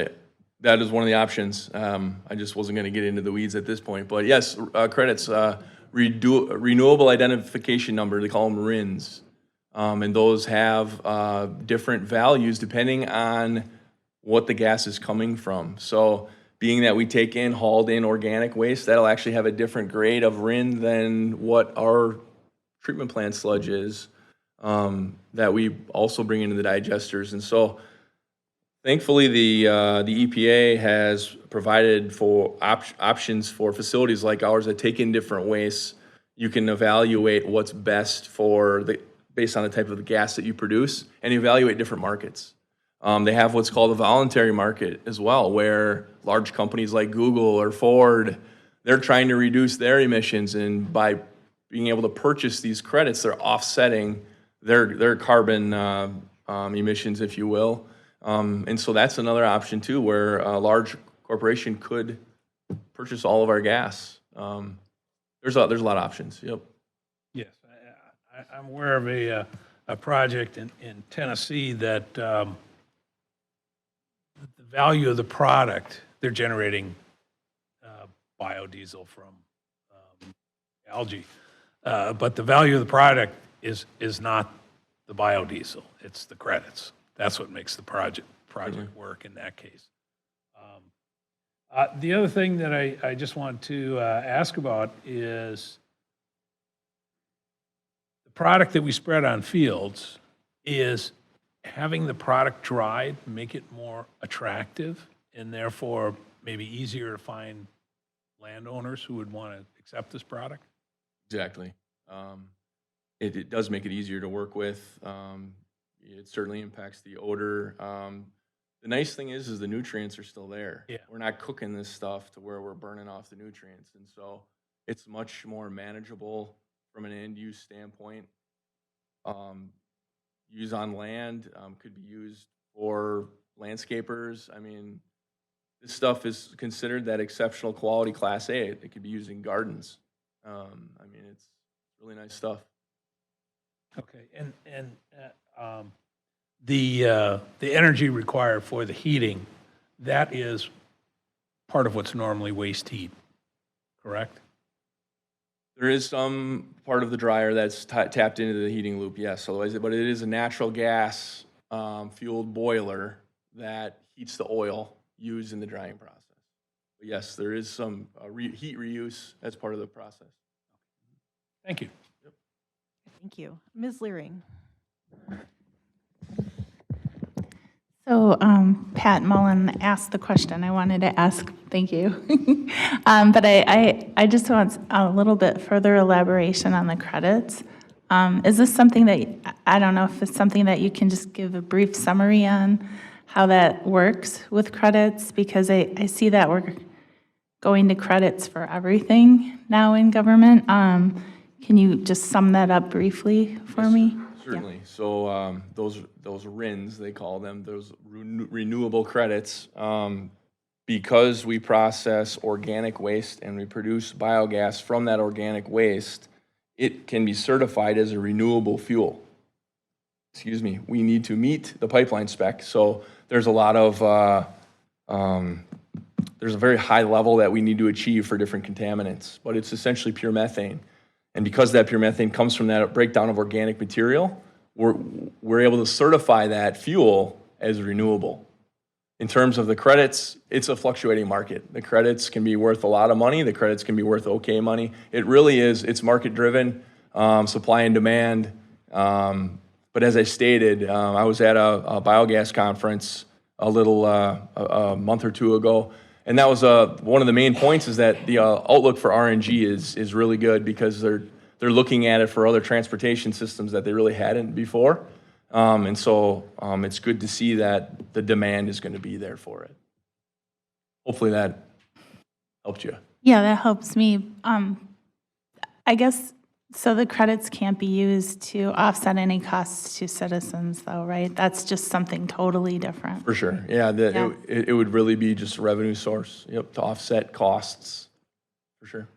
that is one of the options. I just wasn't going to get into the weeds at this point, but yes, credits, renewable identification number, they call them RINs. And those have different values depending on what the gas is coming from. So being that we take in hauled in organic waste, that'll actually have a different grade of RIN than what our treatment plant sludge is, that we also bring into the digesters. And so thankfully, the EPA has provided for options for facilities like ours that take in different wastes. You can evaluate what's best based on the type of gas that you produce, and evaluate different markets. They have what's called a voluntary market as well, where large companies like Google or Ford, they're trying to reduce their emissions, and by being able to purchase these credits, they're offsetting their carbon emissions, if you will. And so that's another option too, where a large corporation could purchase all of our gas. There's a lot of options. Yep. Yes, I'm aware of a project in Tennessee that the value of the product, they're generating biodiesel from algae, but the value of the product is not the biodiesel, it's the credits. That's what makes the project work in that case. The other thing that I just want to ask about is the product that we spread on fields, is having the product dried make it more attractive and therefore maybe easier to find landowners who would want to accept this product? Exactly. It does make it easier to work with. It certainly impacts the odor. The nice thing is the nutrients are still there. Yeah. We're not cooking this stuff to where we're burning off the nutrients. And so it's much more manageable from an end use standpoint. Use on land, could be used for landscapers. I mean, this stuff is considered that exceptional quality Class A. It could be used in gardens. I mean, it's really nice stuff. Okay, and the energy required for the heating, that is part of what's normally waste heat, correct? There is some part of the dryer that's tapped into the heating loop, yes. Otherwise, but it is a natural gas fueled boiler that heats the oil used in the drying process. But yes, there is some heat reuse as part of the process. Thank you. Thank you. Ms. Leering? So Pat Mullen asked the question I wanted to ask. Thank you. But I just want a little bit further elaboration on the credits. Is this something that, I don't know if it's something that you can just give a brief summary on how that works with credits? Because I see that we're going to credits for everything now in government. Can you just sum that up briefly for me? Certainly. So those RINs, they call them, those renewable credits, because we process organic waste and we produce biogas from that organic waste, it can be certified as a renewable fuel. Excuse me, we need to meet the pipeline spec. So there's a lot of, there's a very high level that we need to achieve for different contaminants, but it's essentially pure methane. And because that pure methane comes from that breakdown of organic material, we're able to certify that fuel as renewable. In terms of the credits, it's a fluctuating market. The credits can be worth a lot of money. The credits can be worth okay money. It really is, it's market driven, supply and demand. But as I stated, I was at a biogas conference a month or two ago, and that was one of the main points is that the outlook for RNG is really good because they're looking at it for other transportation systems that they really hadn't before. And so it's good to see that the demand is going to be there for it. Hopefully that helped you. Yeah, that helps me. I guess, so the credits can't be used to offset any costs to citizens though, right? That's just something totally different. For sure. Yeah, it would really be just a revenue source, yep, to offset costs, for sure.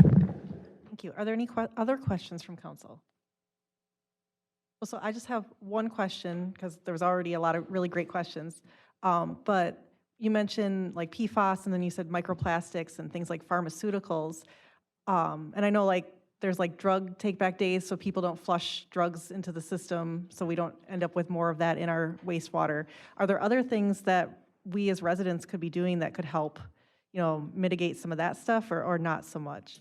Thank you. Are there any other questions from council? Well, so I just have one question, because there was already a lot of really great questions. But you mentioned like PFAS, and then you said microplastics and things like pharmaceuticals. And I know like there's like drug take-back days, so people don't flush drugs into the system, so we don't end up with more of that in our wastewater. Are there other things that we as residents could be doing that could help, mitigate some of that stuff, or not so much?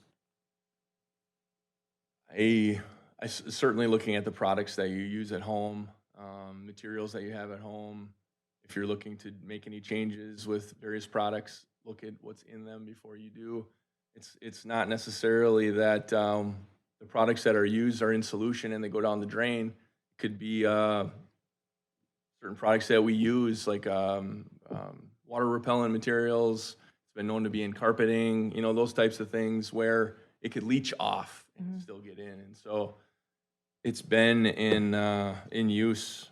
I certainly looking at the products that you use at home, materials that you have at home. If you're looking to make any changes with various products, look at what's in them before you do. It's not necessarily that the products that are used are in solution and they go down the drain. It could be certain products that we use, like water repellent materials. It's been known to be in carpeting, those types of things where it could leach off and still get in. And so it's been in use,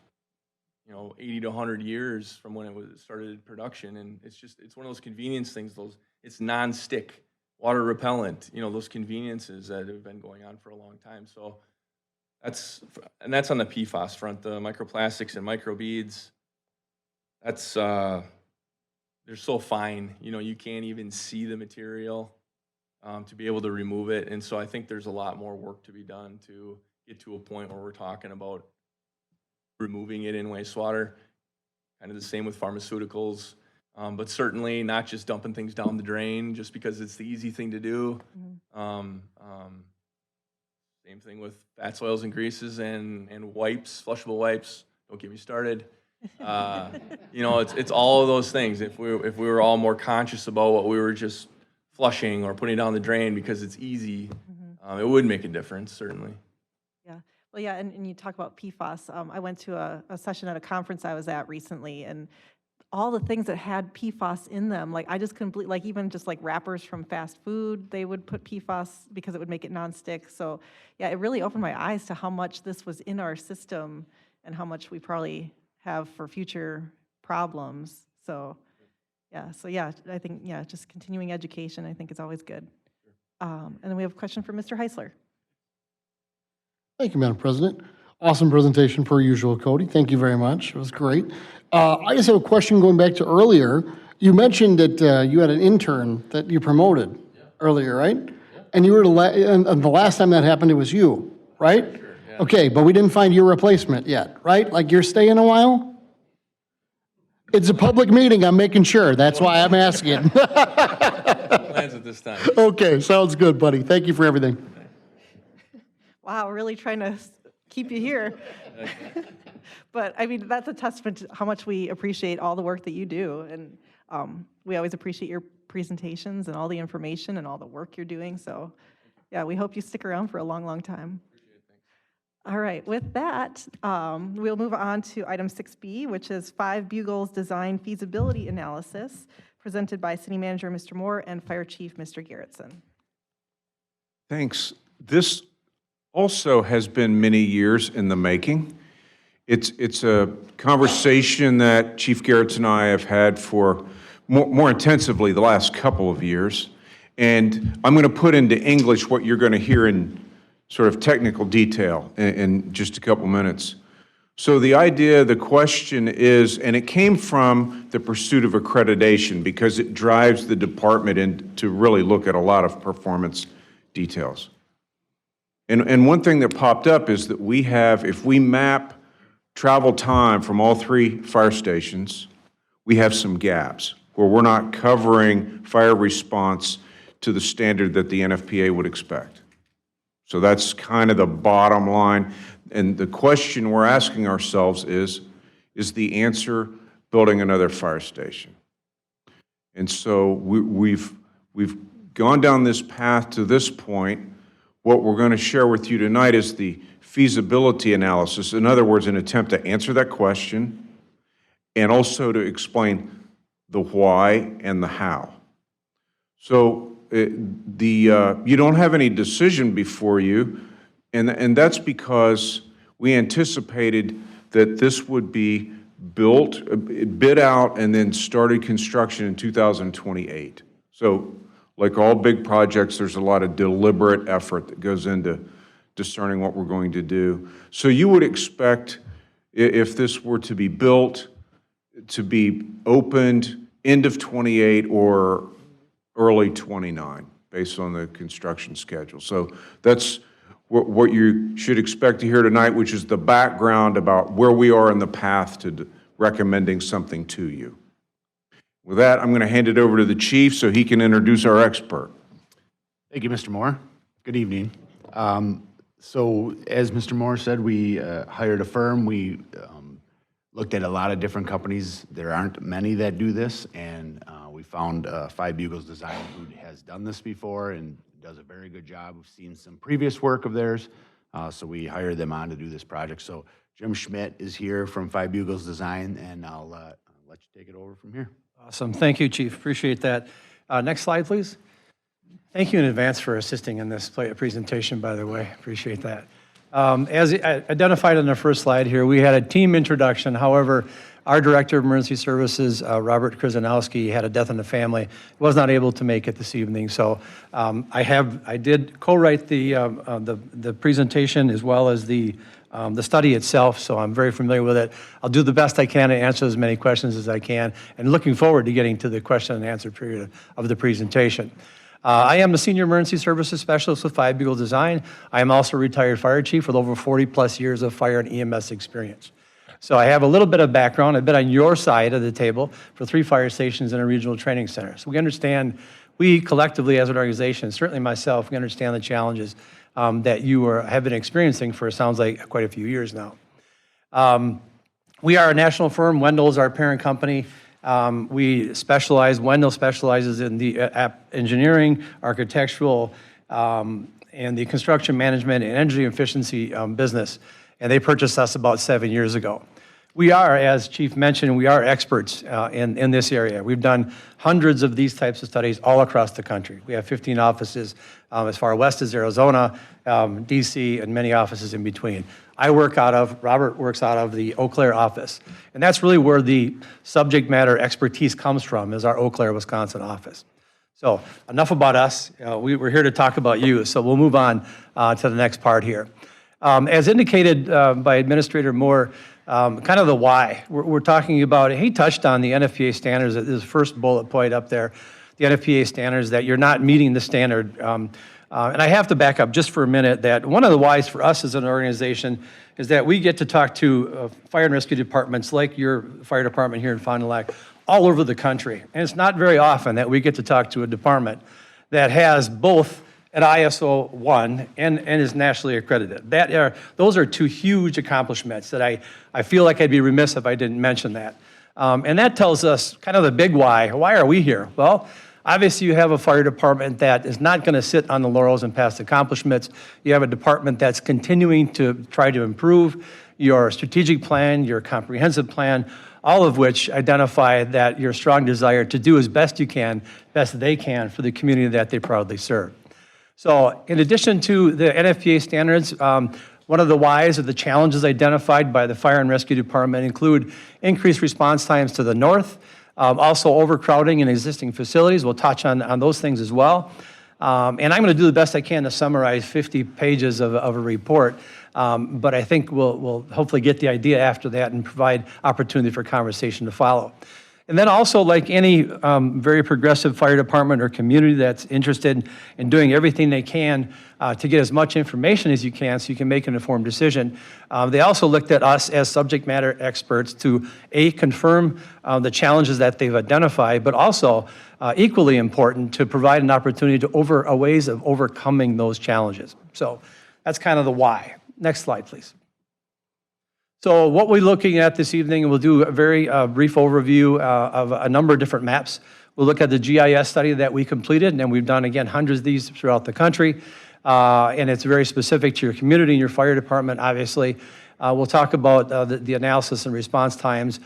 80 to 100 years from when it started production. And it's one of those convenience things. It's non-stick. Water repellent, those conveniences that have been going on for a long time. So that's on the PFAS front, the microplastics and microbeads. They're so fine, you can't even see the material to be able to remove it. And so I think there's a lot more work to be done to get to a point where we're talking about removing it in wastewater. Kind of the same with pharmaceuticals. But certainly not just dumping things down the drain just because it's the easy thing to do. Same thing with fats, oils, and greases and wipes, flushable wipes. Don't get me started. It's all of those things. If we were all more conscious about what we were just flushing or putting down the drain because it's easy, it would make a difference, certainly. Yeah. Well, yeah, and you talk about PFAS. I went to a session at a conference I was at recently, and all the things that had PFAS in them, like I just couldn't believe, like even just like wrappers from fast food, they would put PFAS because it would make it nonstick. So yeah, it really opened my eyes to how much this was in our system and how much we probably have for future problems. So yeah, I think, just continuing education, I think is always good. And then we have a question from Mr. Heisler. Thank you, Madam President. Awesome presentation per usual, Cody. Thank you very much. It was great. I just have a question going back to earlier. You mentioned that you had an intern that you promoted earlier, right? Yeah. And you were and the last time that happened, it was you, right? Sure, yeah. Okay, but we didn't find your replacement yet, right? Like you're staying a while? It's a public meeting. I'm making sure. That's why I'm asking. Plans at this time. Okay, sounds good, buddy. Thank you for everything. Wow, really trying to keep you here. But I mean, that's a testament to how much we appreciate all the work that you do. And we always appreciate your presentations and all the information and all the work you're doing. So yeah, we hope you stick around for a long, long time. All right, with that, we'll move on to item 6B, which is 5 Bugles Design Feasibility Analysis, presented by City Manager Mr. Moore and Fire Chief Mr. Garrettson. Thanks. This also has been many years in the making. It's a conversation that Chief Garretts and I have had for more intensively the last couple of years. And I'm going to put into English what you're going to hear in sort of technical detail in just a couple minutes. So the idea, the question is, and it came from the pursuit of accreditation because it drives the department in to really look at a lot of performance details. And one thing that popped up is that we have, if we map travel time from all 3 fire stations, we have some gaps where we're not covering fire response to the standard that the NFPA would expect. So that's kind of the bottom line. And the question we're asking ourselves is the answer building another fire station? And so we've gone down this path to this point. What we're going to share with you tonight is the feasibility analysis. In other words, an attempt to answer that question and also to explain the why and the how. So you don't have any decision before you, and that's because we anticipated that this would be built, bid out, and then started construction in 2028. So like all big projects, there's a lot of deliberate effort that goes into discerning what we're going to do. So you would expect, if this were to be built, to be opened end of 28 or early 29, based on the construction schedule. So that's what you should expect to hear tonight, which is the background about where we are in the path to recommending something to you. With that, I'm going to hand it over to the chief so he can introduce our expert. Thank you, Mr. Moore. Good evening. So as Mr. Moore said, we hired a firm. We looked at a lot of different companies. There aren't many that do this, and we found Five Bugles Design, who has done this before and does a very good job. We've seen some previous work of theirs, so we hired them on to do this project. So Jim Schmidt is here from Five Bugles Design, and I'll let you take it over from here. Awesome. Thank you, Chief. Appreciate that. Next slide, please. Thank you in advance for assisting in this presentation, by the way. Appreciate that. As identified on the first slide here, we had a team introduction. However, our Director of Emergency Services, Robert Krzyzanowski, had a death in the family, was not able to make it this evening. So I did co-write the presentation as well as the study itself, so I'm very familiar with it. I'll do the best I can to answer as many questions as I can, and looking forward to getting to the question and answer period of the presentation. I am a Senior Emergency Services Specialist with Five Bugles Design. I am also a retired fire chief with over 40-plus years of fire and EMS experience. So I have a little bit of background. I've been on your side of the table for 3 fire stations and a regional training center. So we understand, we collectively as an organization, certainly myself, we understand the challenges that you have been experiencing for, it sounds like, quite a few years now. We are a national firm. Wendell is our parent company. Wendell specializes in the engineering, architectural, and the construction management and energy efficiency business. And they purchased us about 7 years ago. We are, as Chief mentioned, we are experts in this area. We've done hundreds of these types of studies all across the country. We have 15 offices as far west as Arizona, DC, and many offices in between. Robert works out of the Eau Claire office. And that's really where the subject matter expertise comes from, is our Eau Claire, Wisconsin office. So enough about us. We're here to talk about you, so we'll move on to the next part here. As indicated by Administrator Moore, kind of the why. We're talking about, he touched on the NFPA standards, his first bullet point up there, the NFPA standards, that you're not meeting the standard. And I have to back up just for a minute that one of the whys for us as an organization is that we get to talk to fire and rescue departments like your fire department here in Fond du Lac all over the country. And it's not very often that we get to talk to a department that has both an ISO 1 and is nationally accredited. Those are 2 huge accomplishments that I feel like I'd be remiss if I didn't mention that. And that tells us kind of the big why. Why are we here? Well, obviously you have a fire department that is not going to sit on the laurels and past accomplishments. You have a department that's continuing to try to improve your strategic plan, your comprehensive plan, all of which identify that your strong desire to do as best you can, best they can for the community that they proudly serve. So in addition to the NFPA standards, One of the whys or the challenges identified by the Fire and Rescue Department include increased response times to the north, also overcrowding in existing facilities. We'll touch on those things as well. And I'm going to do the best I can to summarize 50 pages of a report, but I think we'll hopefully get the idea after that and provide opportunity for conversation to follow. And then also, like any very progressive fire department or community that's interested in doing everything they can to get as much information as you can so you can make an informed decision, they also looked at us as subject matter experts to, A, confirm the challenges that they've identified, but also, equally important, to provide an opportunity to ways of overcoming those challenges. So that's kind of the why. Next slide, please. So what we're looking at this evening, and we'll do a very brief overview of a number of different maps. We'll look at the GIS study that we completed, and we've done, again, hundreds of these throughout the country, and it's very specific to your community and your fire department, obviously. We'll talk about the analysis and response times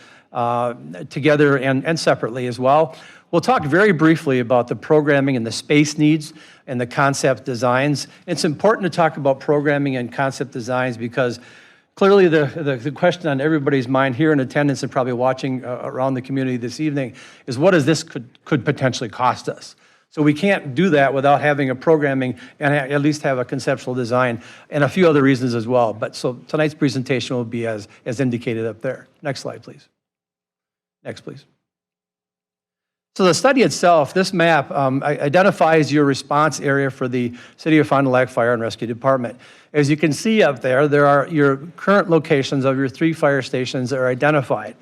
together and separately as well. We'll talk very briefly about the programming and the space needs and the concept designs. It's important to talk about programming and concept designs because clearly, the question on everybody's mind here in attendance and probably watching around the community this evening is what does this could potentially cost us? So we can't do that without having a programming and at least have a conceptual design and a few other reasons as well. But so tonight's presentation will be as indicated up there. Next slide, please. Next, please. So the study itself, this map identifies your response area for the City of Fond du Lac Fire and Rescue Department. As you can see up there, there are your current locations of your 3 fire stations that are identified.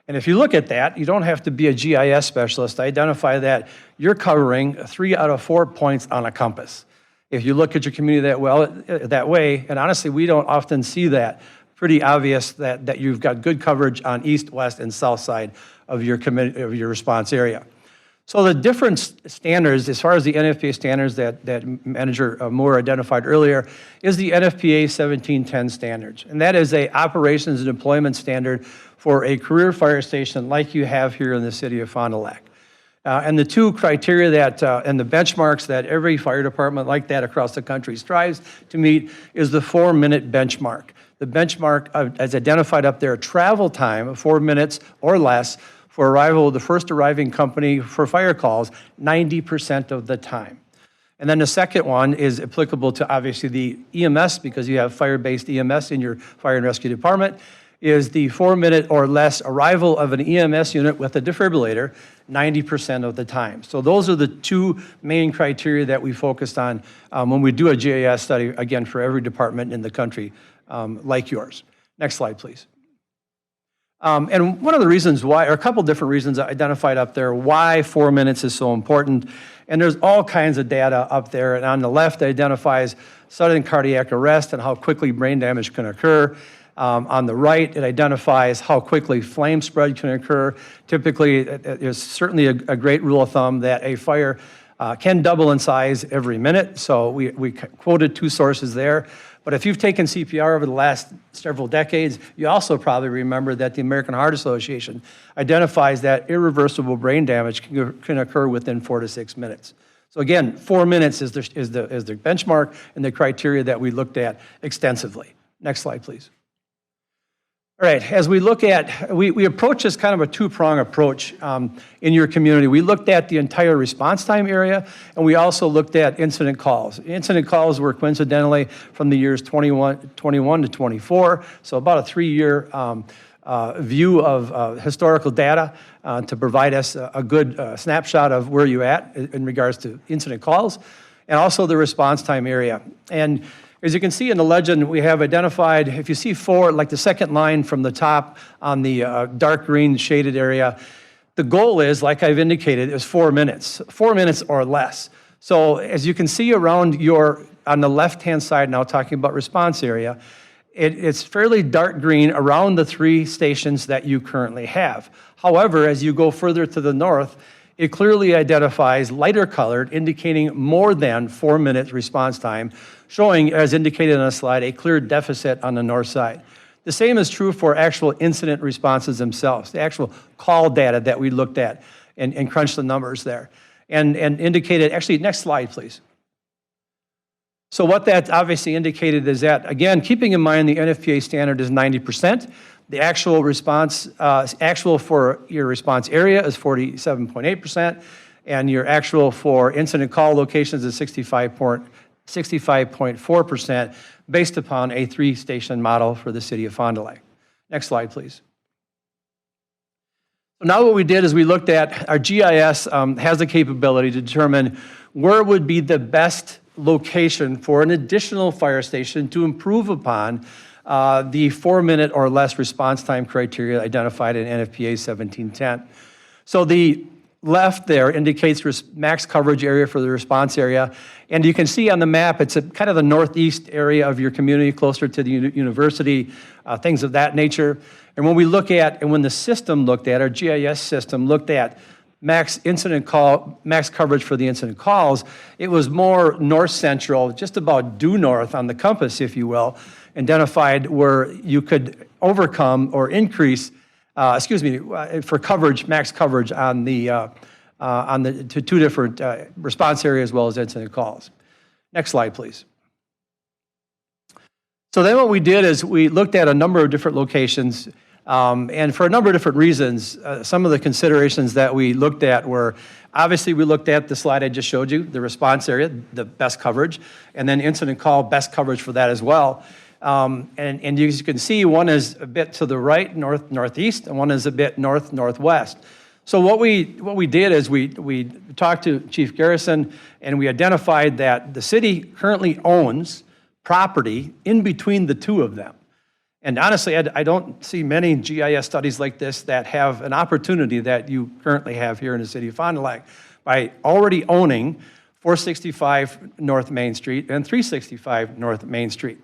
And if you look at that, you don't have to be a GIS specialist to identify that you're covering 3 out of 4 points on a compass. If you look at your community that way, and honestly, we don't often see that, pretty obvious that you've got good coverage on east, west, and south side of your response area. So the different standards, as far as the NFPA standards that Manager Moore identified earlier, is the NFPA 1710 standards. And that is a operations and deployment standard for a career fire station like you have here in the City of Fond du Lac. And the 2 criteria that, and the benchmarks that every fire department like that across the country strives to meet is the 4-minute benchmark. The benchmark, as identified up there, travel time of 4 minutes or less for arrival of the first arriving company for fire calls 90% of the time. And then the second one is applicable to obviously the EMS, because you have fire-based EMS in your fire and rescue department, is the 4-minute or less arrival of an EMS unit with a defibrillator 90% of the time. So those are the 2 main criteria that we focused on when we do a GIS study, again, for every department in the country like yours. Next slide, please. And one of the reasons why, or a couple different reasons identified up there, why 4 minutes is so important. And there's all kinds of data up there. And on the left, it identifies sudden cardiac arrest and how quickly brain damage can occur. On the right, it identifies how quickly flame spread can occur. Typically, there's certainly a great rule of thumb that a fire can double in size every minute. So we quoted 2 sources there. But if you've taken CPR over the last several decades, you also probably remember that the American Heart Association identifies that irreversible brain damage can occur within 4 to 6 minutes. So again, 4 minutes is the benchmark and the criteria that we looked at extensively. Next slide, please. All right, as we look at, we approach this kind of a 2-prong approach in your community. We looked at the entire response time area, and we also looked at incident calls. Incident calls were coincidentally from the years 21 to 24, so about a 3-year view of historical data to provide us a good snapshot of where you're at in regards to incident calls, and also the response time area. And as you can see in the legend, we have identified, if you see 4, like the second line from the top on the dark green shaded area, the goal is, like I've indicated, is 4 minutes, 4 minutes or less. So as you can see around on the left-hand side now, talking about response area, it's fairly dark green around the 3 stations that you currently have. However, as you go further to the north, it clearly identifies lighter colored, indicating more than 4 minutes response time, showing, as indicated on the slide, a clear deficit on the north side. The same is true for actual incident responses themselves, the actual call data that we looked at and crunched the numbers there. And indicated, actually, next slide, please. So what that obviously indicated is that, again, keeping in mind the NFPA standard is 90%, the actual response, actual for your response area is 47.8%, and your actual for incident call locations is 65.4% based upon a 3-station model for the city of Fond du Lac. Next slide, please. So now what we did is we looked at our GIS has the capability to determine where would be the best location for an additional fire station to improve upon the 4-minute or less response time criteria identified in NFPA 1710. So the left there indicates max coverage area for the response area. And you can see on the map, it's kind of the northeast area of your community, closer to the university, things of that nature. And when we look at, and when the system looked at, our GIS system looked at max coverage for the incident calls, it was more north central, just about due north on the compass, if you will, identified where you could overcome or increase, for coverage, max coverage on the two different response areas as well as incident calls. Next slide, please. So then what we did is we looked at a number of different locations, and for a number of different reasons, some of the considerations that we looked at were, obviously we looked at the slide I just showed you, the response area, the best coverage, and then incident call, best coverage for that as well. And as you can see, one is a bit to the right, northeast, and one is a bit northwest. So what we did is we talked to Chief Garrison, and we identified that the city currently owns property in between the two of them. And honestly, I don't see many GIS studies like this that have an opportunity that you currently have here in the city of Fond du Lac by already owning 465 North Main Street and 365 North Main Street.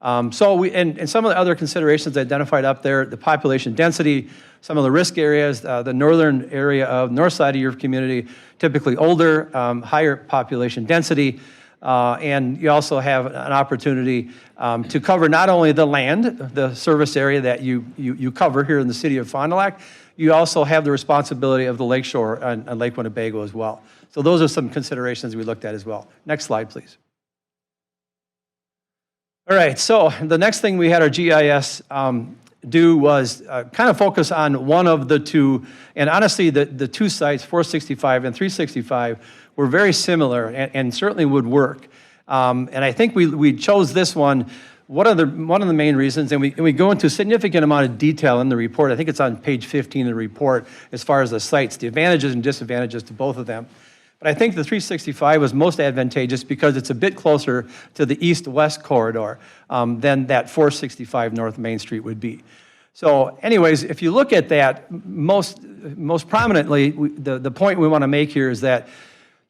And some of the other considerations identified up there, the population density, some of the risk areas, the northern area of north side of your community, typically older, higher population density, and you also have an opportunity to cover not only the land, the service area that you cover here in the city of Fond du Lac, you also have the responsibility of the lakeshore on Lake Winnebago as well. So those are some considerations we looked at as well. Next slide, please. All right, so the next thing we had our GIS do was kind of focus on one of the two, and honestly, the two sites, 465 and 365, were very similar and certainly would work. And I think we chose this one. One of the main reasons, and we go into a significant amount of detail in the report. I think it's on page 15 of the report as far as the sites, the advantages and disadvantages to both of them. But I think the 365 was most advantageous because it's a bit closer to the east-west corridor than that 465 North Main Street would be. So anyways, if you look at that, most prominently, the point we want to make here is that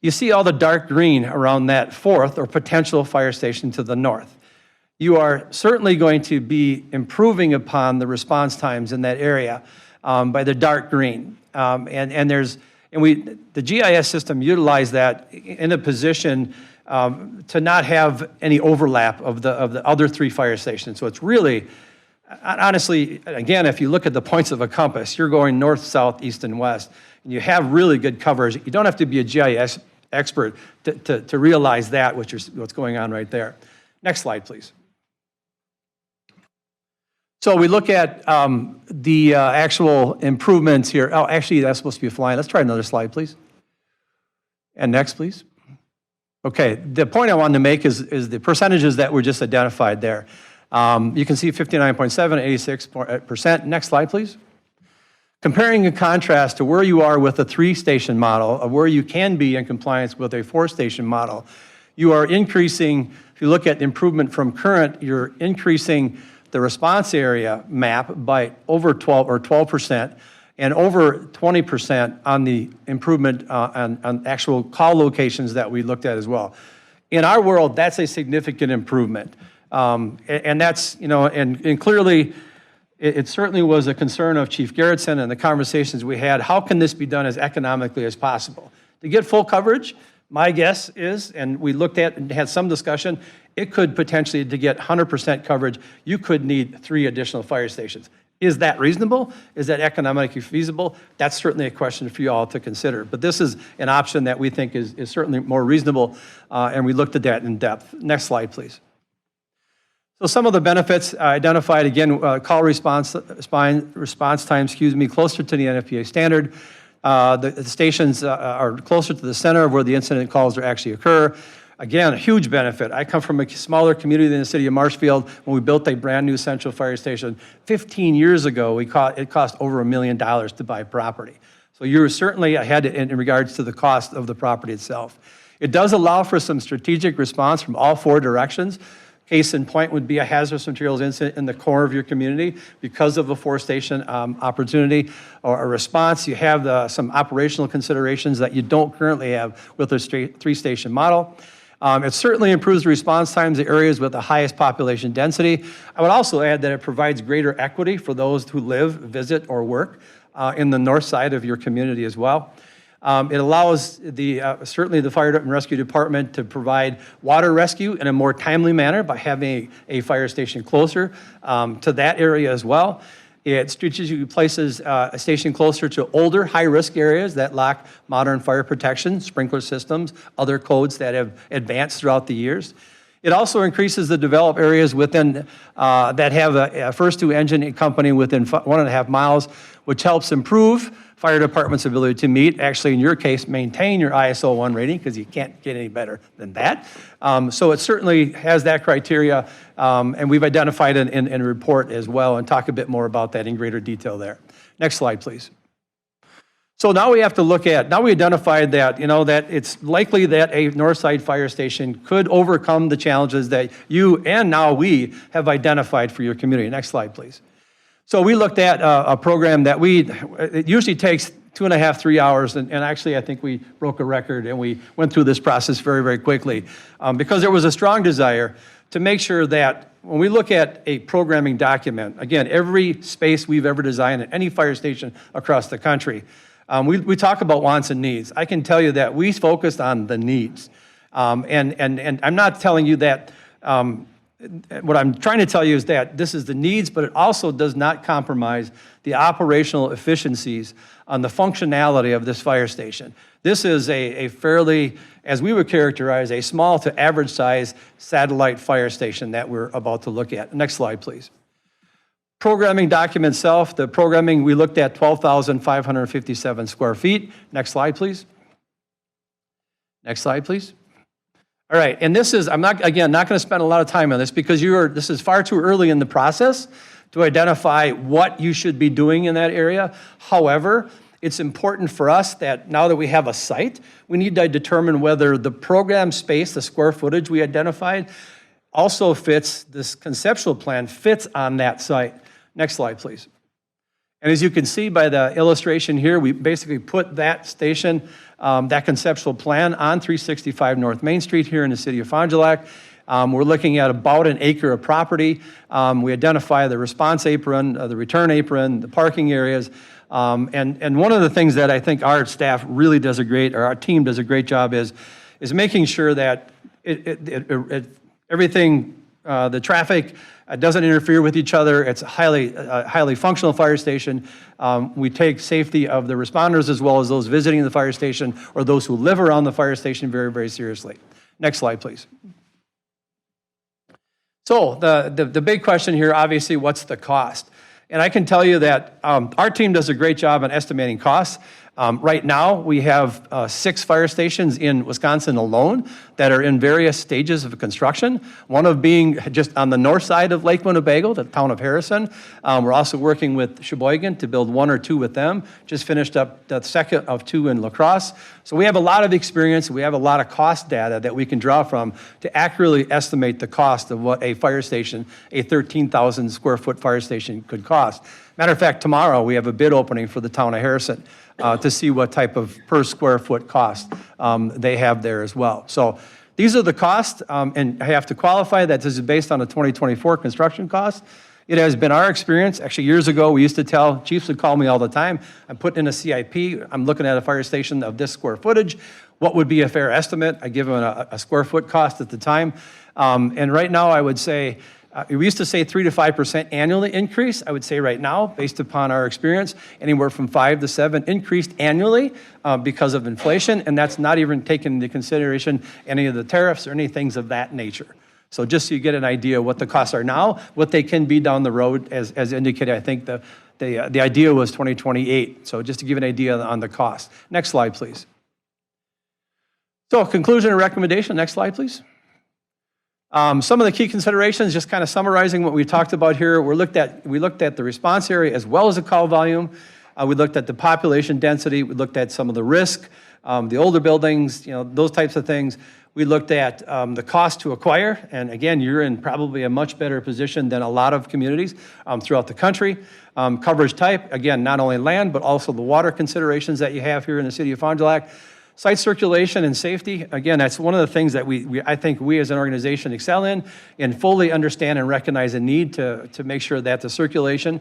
you see all the dark green around that fourth or potential fire station to the north. You are certainly going to be improving upon the response times in that area by the dark green. The GIS system utilized that in a position to not have any overlap of the other three fire stations. So it's really, honestly, again, if you look at the points of a compass, you're going north, south, east, and west, and you have really good coverage. You don't have to be a GIS expert to realize that, what's going on right there. Next slide, please. So we look at the actual improvements here. Oh, actually, that's supposed to be a flying. Let's try another slide, please. And next, please. Okay, the point I wanted to make is the percentages that were just identified there. You can see 59.7, 86%. Next slide, please. Comparing and contrast to where you are with a 3-station model, of where you can be in compliance with a 4-station model, you are increasing, if you look at the improvement from current, you're increasing the response area map by over 12% and over 20% on the improvement on actual call locations that we looked at as well. In our world, that's a significant improvement. And that's, and clearly, it certainly was a concern of Chief Garretson and the conversations we had. How can this be done as economically as possible? To get full coverage, my guess is, and we looked at and had some discussion, it could potentially, to get 100% coverage, you could need 3 additional fire stations. Is that reasonable? Is that economically feasible? That's certainly a question for you all to consider. But this is an option that we think is certainly more reasonable, and we looked at that in depth. Next slide, please. So some of the benefits identified, again, call response time, closer to the NFPA standard. The stations are closer to the center of where the incident calls actually occur. Again, a huge benefit. I come from a smaller community than the city of Marshfield. When we built a brand-new central fire station 15 years ago, it cost over $1 million to buy property. So you're certainly ahead in regards to the cost of the property itself. It does allow for some strategic response from all four directions. Case in point would be a hazardous materials incident in the core of your community because of a four-station opportunity or a response. You have some operational considerations that you don't currently have with a three-station model. It certainly improves the response times in areas with the highest population density. I would also add that it provides greater equity for those who live, visit, or work in the north side of your community as well. It allows certainly the fire and rescue department to provide water rescue in a more timely manner by having a fire station closer to that area as well. It strategically places a station closer to older, high-risk areas that lack modern fire protection, sprinkler systems, other codes that have advanced throughout the years. It also increases the developed areas within that have a first-to engine company within 1.5 miles, which helps improve fire department's ability to meet, actually in your case, maintain your ISO 1 rating, because you can't get any better than that. So it certainly has that criteria, and we've identified it in a report as well, and talk a bit more about that in greater detail there. Next slide, please. So now we have to look at, now we identified that, that it's likely that a Northside Fire Station could overcome the challenges that you and now we have identified for your community. Next slide, please. So we looked at a program that it usually takes 2.5, 3 hours, and actually I think we broke a record and we went through this process very, very quickly because there was a strong desire to make sure that when we look at a programming document, again, every space we've ever designed at any fire station across the country, we talk about wants and needs. I can tell you that we focused on the needs. And I'm not telling you that, what I'm trying to tell you is that this is the needs, but it also does not compromise the operational efficiencies on the functionality of this fire station. This is a fairly, as we would characterize, a small to average size satellite fire station that we're about to look at. Next slide, please. Programming document itself, the programming, we looked at 12,557 square feet. Next slide, please. Next slide, please. All right, and this is, I'm not going to spend a lot of time on this because this is far too early in the process to identify what you should be doing in that area. However, it's important for us that now that we have a site, we need to determine whether the program space, the square footage we identified, also fits, this conceptual plan fits on that site. Next slide, please. And as you can see by the illustration here, we basically put that station, that conceptual plan on 365 North Main Street here in the city of Fond du Lac. We're looking at about an acre of property. We identify the response apron, the return apron, the parking areas. And one of the things that I think our staff really does our team does a great job is making sure that everything, the traffic doesn't interfere with each other. It's a highly functional fire station. We take safety of the responders as well as those visiting the fire station or those who live around the fire station very, very seriously. Next slide, please. So the big question here, obviously, what's the cost? And I can tell you that our team does a great job on estimating costs. Right now, we have 6 fire stations in Wisconsin alone that are in various stages of construction, one of being just on the north side of Lake Winnebago, the town of Harrison. We're also working with Sheboygan to build 1 or 2 with them. Just finished up the second of 2 in La Crosse. So we have a lot of experience. We have a lot of cost data that we can draw from to accurately estimate the cost of what a fire station, a 13,000 square foot fire station could cost. Matter of fact, tomorrow we have a bid opening for the town of Harrison to see what type of per square foot cost they have there as well. So these are the costs, and I have to qualify that this is based on a 2024 construction cost. It has been our experience, actually years ago, we used to tell, chiefs would call me all the time, I'm putting in a CIP, I'm looking at a fire station of this square footage, what would be a fair estimate? I give them a square foot cost at the time. And right now I would say, We used to say 3 to 5% annually increase. I would say right now, based upon our experience, anywhere from 5 to 7 increased annually because of inflation, and that's not even taking into consideration any of the tariffs or any things of that nature. So just so you get an idea of what the costs are now, what they can be down the road, as indicated, I think the idea was 2028. So just to give an idea on the cost. Next slide, please. So conclusion and recommendation, next slide, please. Some of the key considerations, just kind of summarizing what we talked about here. We looked at the response area as well as the call volume. We looked at the population density. We looked at some of the risk, the older buildings, those types of things. We looked at the cost to acquire, and again, you're in probably a much better position than a lot of communities throughout the country. Coverage type, again, not only land, but also the water considerations that you have here in the city of Fond du Lac. Site circulation and safety, again, that's one of the things that I think we as an organization excel in and fully understand and recognize the need to make sure that the circulation,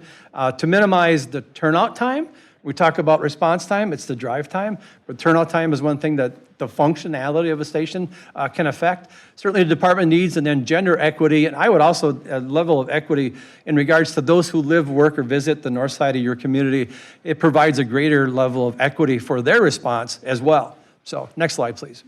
to minimize the turnout time. We talk about response time, it's the drive time, but turnout time is one thing that the functionality of a station can affect. Certainly the department needs, and then gender equity, and I would also, a level of equity in regards to those who live, work, or visit the north side of your community. It provides a greater level of equity for their response as well. So next slide, please.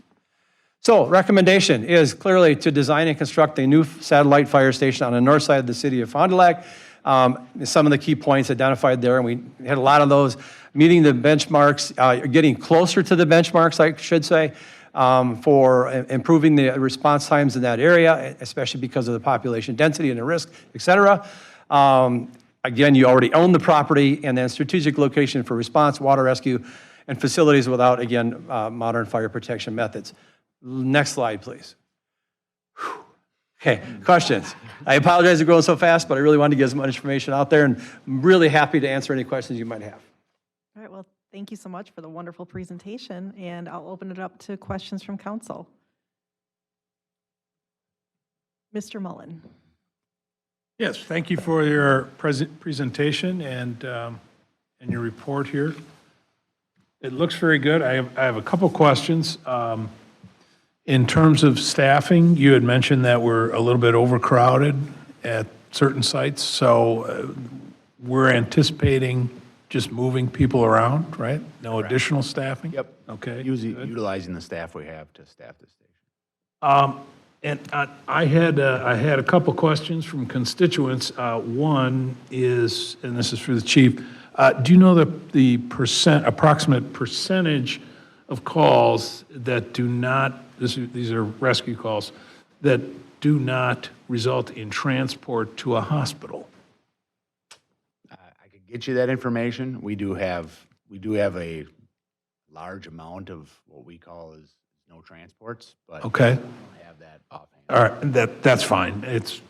So recommendation is clearly to design and construct a new satellite fire station on the north side of the city of Fond du Lac. Some of the key points identified there, and we had a lot of those, meeting the benchmarks, getting closer to the benchmarks, I should say, for improving the response times in that area, especially because of the population density and the risk, et cetera. Again, you already own the property, and then strategic location for response, water rescue, and facilities without, again, modern fire protection methods. Next slide, please. Whew. Okay, questions? I apologize for going so fast, but I really wanted to get as much information out there, and I'm really happy to answer any questions you might have. All right, well, thank you so much for the wonderful presentation, and I'll open it up to questions from council. Mr. Mullen. Yes, thank you for your presentation and your report here. It looks very good. I have a couple questions. In terms of staffing, you had mentioned that we're a little bit overcrowded at certain sites, so we're anticipating just moving people around, right? No additional staffing? Yep. Okay. Utilizing the staff we have to staff the station. And I had a couple questions from constituents. One is, and this is for the chief, do you know the approximate percentage of calls that do not, these are rescue calls, that do not result in transport to a hospital? I could get you that information. We do have a large amount of what we call is no transports, but Okay. I don't have that offhand. All right, that's fine. It's,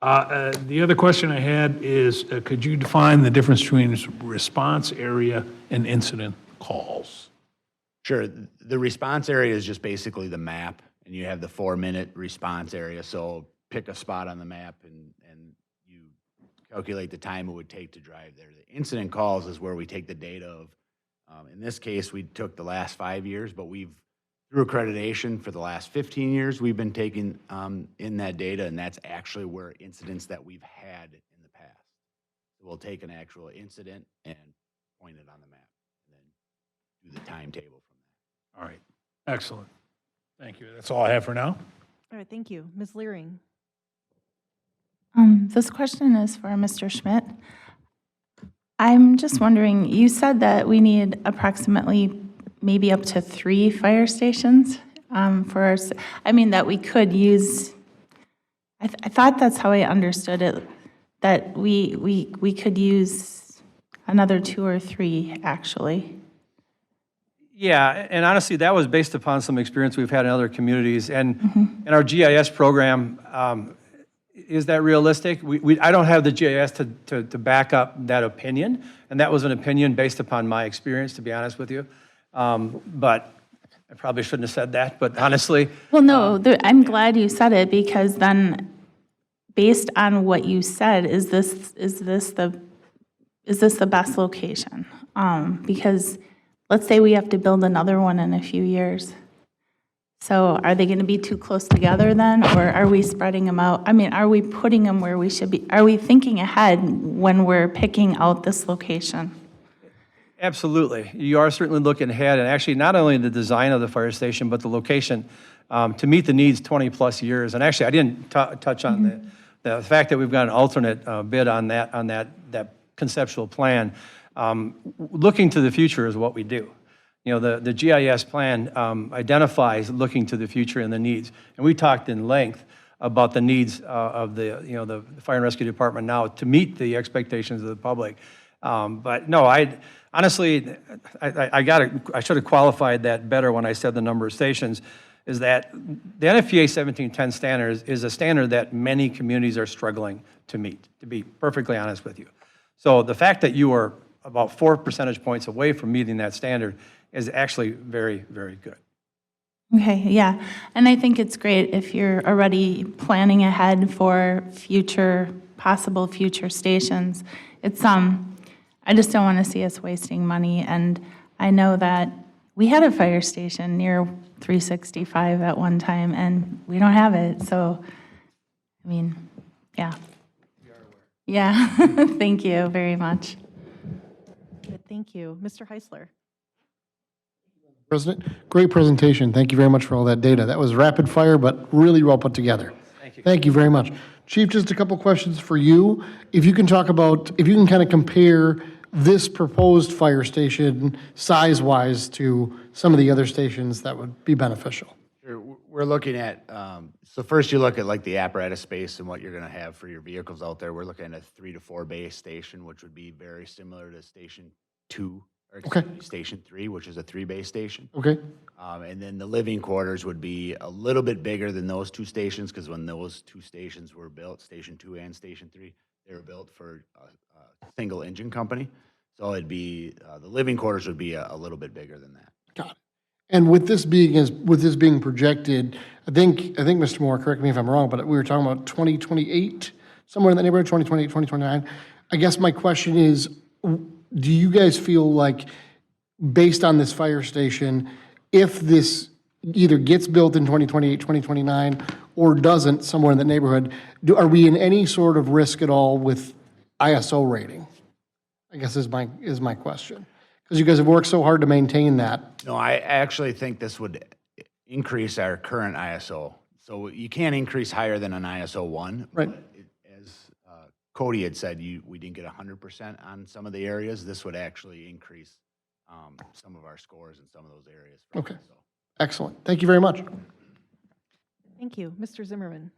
the other question I had is, could you define the difference between response area and incident calls? Sure. The response area is just basically the map, and you have the 4-minute response area. So pick a spot on the map, and you calculate the time it would take to drive there. The incident calls is where we take the data of, in this case, we took the last 5 years, but through accreditation for the last 15 years, we've been taking in that data, and that's actually where incidents that we've had in the past. So we'll take an actual incident and point it on the map, and then do the timetable from there. All right, excellent. Thank you. That's all I have for now. All right, thank you. Ms. Leering. This question is for Mr. Schmidt. I'm just wondering, you said that we need approximately maybe up to 3 fire stations that we could use. I thought that's how I understood it, that we could use another 2 or 3, actually. Yeah, and honestly, that was based upon some experience we've had in other communities. And in our GIS program, is that realistic? I don't have the GIS to back up that opinion, and that was an opinion based upon my experience, to be honest with you. But I probably shouldn't have said that, but honestly. Well, no, I'm glad you said it, because then, based on what you said, is this the best location? Because let's say we have to build another one in a few years. So are they going to be too close together then, or are we spreading them out? I mean, are we putting them where we should be? Are we thinking ahead when we're picking out this location? Absolutely. You are certainly looking ahead, and actually not only the design of the fire station, but the location to meet the needs 20-plus years. And actually, I didn't touch on the fact that we've got an alternate bid on that conceptual plan. Looking to the future is what we do. You know, the GIS plan identifies looking to the future and the needs. And we talked in length about the needs of the fire and rescue department now to meet the expectations of the public. But no, honestly, I should have qualified that better when I said the number of stations, is that the NFPA 1710 standard is a standard that many communities are struggling to meet, to be perfectly honest with you. So the fact that you are about 4 percentage points away from meeting that standard is actually very, very good. Okay, yeah. And I think it's great if you're already planning ahead for possible future stations. It's, I just don't want to see us wasting money. And I know that we had a fire station near 365 at one time, and we don't have it. So, I mean, yeah. Yeah, thank you very much. Good, thank you. Mr. Heisler? President, great presentation. Thank you very much for all that data. That was rapid fire, but really well put together. Thank you. Thank you very much. Chief, just a couple questions for you. If you can kind of compare this proposed fire station size-wise to some of the other stations, that would be beneficial. Sure. We're looking at, so first you look at like the apparatus space and what you're going to have for your vehicles out there. We're looking at a 3 to 4 bay station, which would be very similar to Station 2, or excuse me, Station 3, which is a 3 bay station. Okay, And then the living quarters would be a little bit bigger than those two stations, because when those two stations were built, Station 2 and Station 3, they were built for a single engine company. So it'd be, the living quarters would be a little bit bigger than that. got it. And with this being projected, I think, Mr. Moore, correct me if I'm wrong, but we were talking about 2028, somewhere in that neighborhood, 2028, 2029. I guess my question is, do you guys feel like, based on this fire station, if this either gets built in 2028, 2029, or doesn't, somewhere in that neighborhood, are we in any sort of risk at all with ISO rating? I guess is my question. Because you guys have worked so hard to maintain that. No, I actually think this would increase our current ISO. So you can't increase higher than an ISO 1. Right. But as Cody had said, we didn't get 100% on some of the areas. This would actually increase some of our scores in some of those areas. Okay. Excellent. Thank you very much. Thank you. Mr. Zimmerman?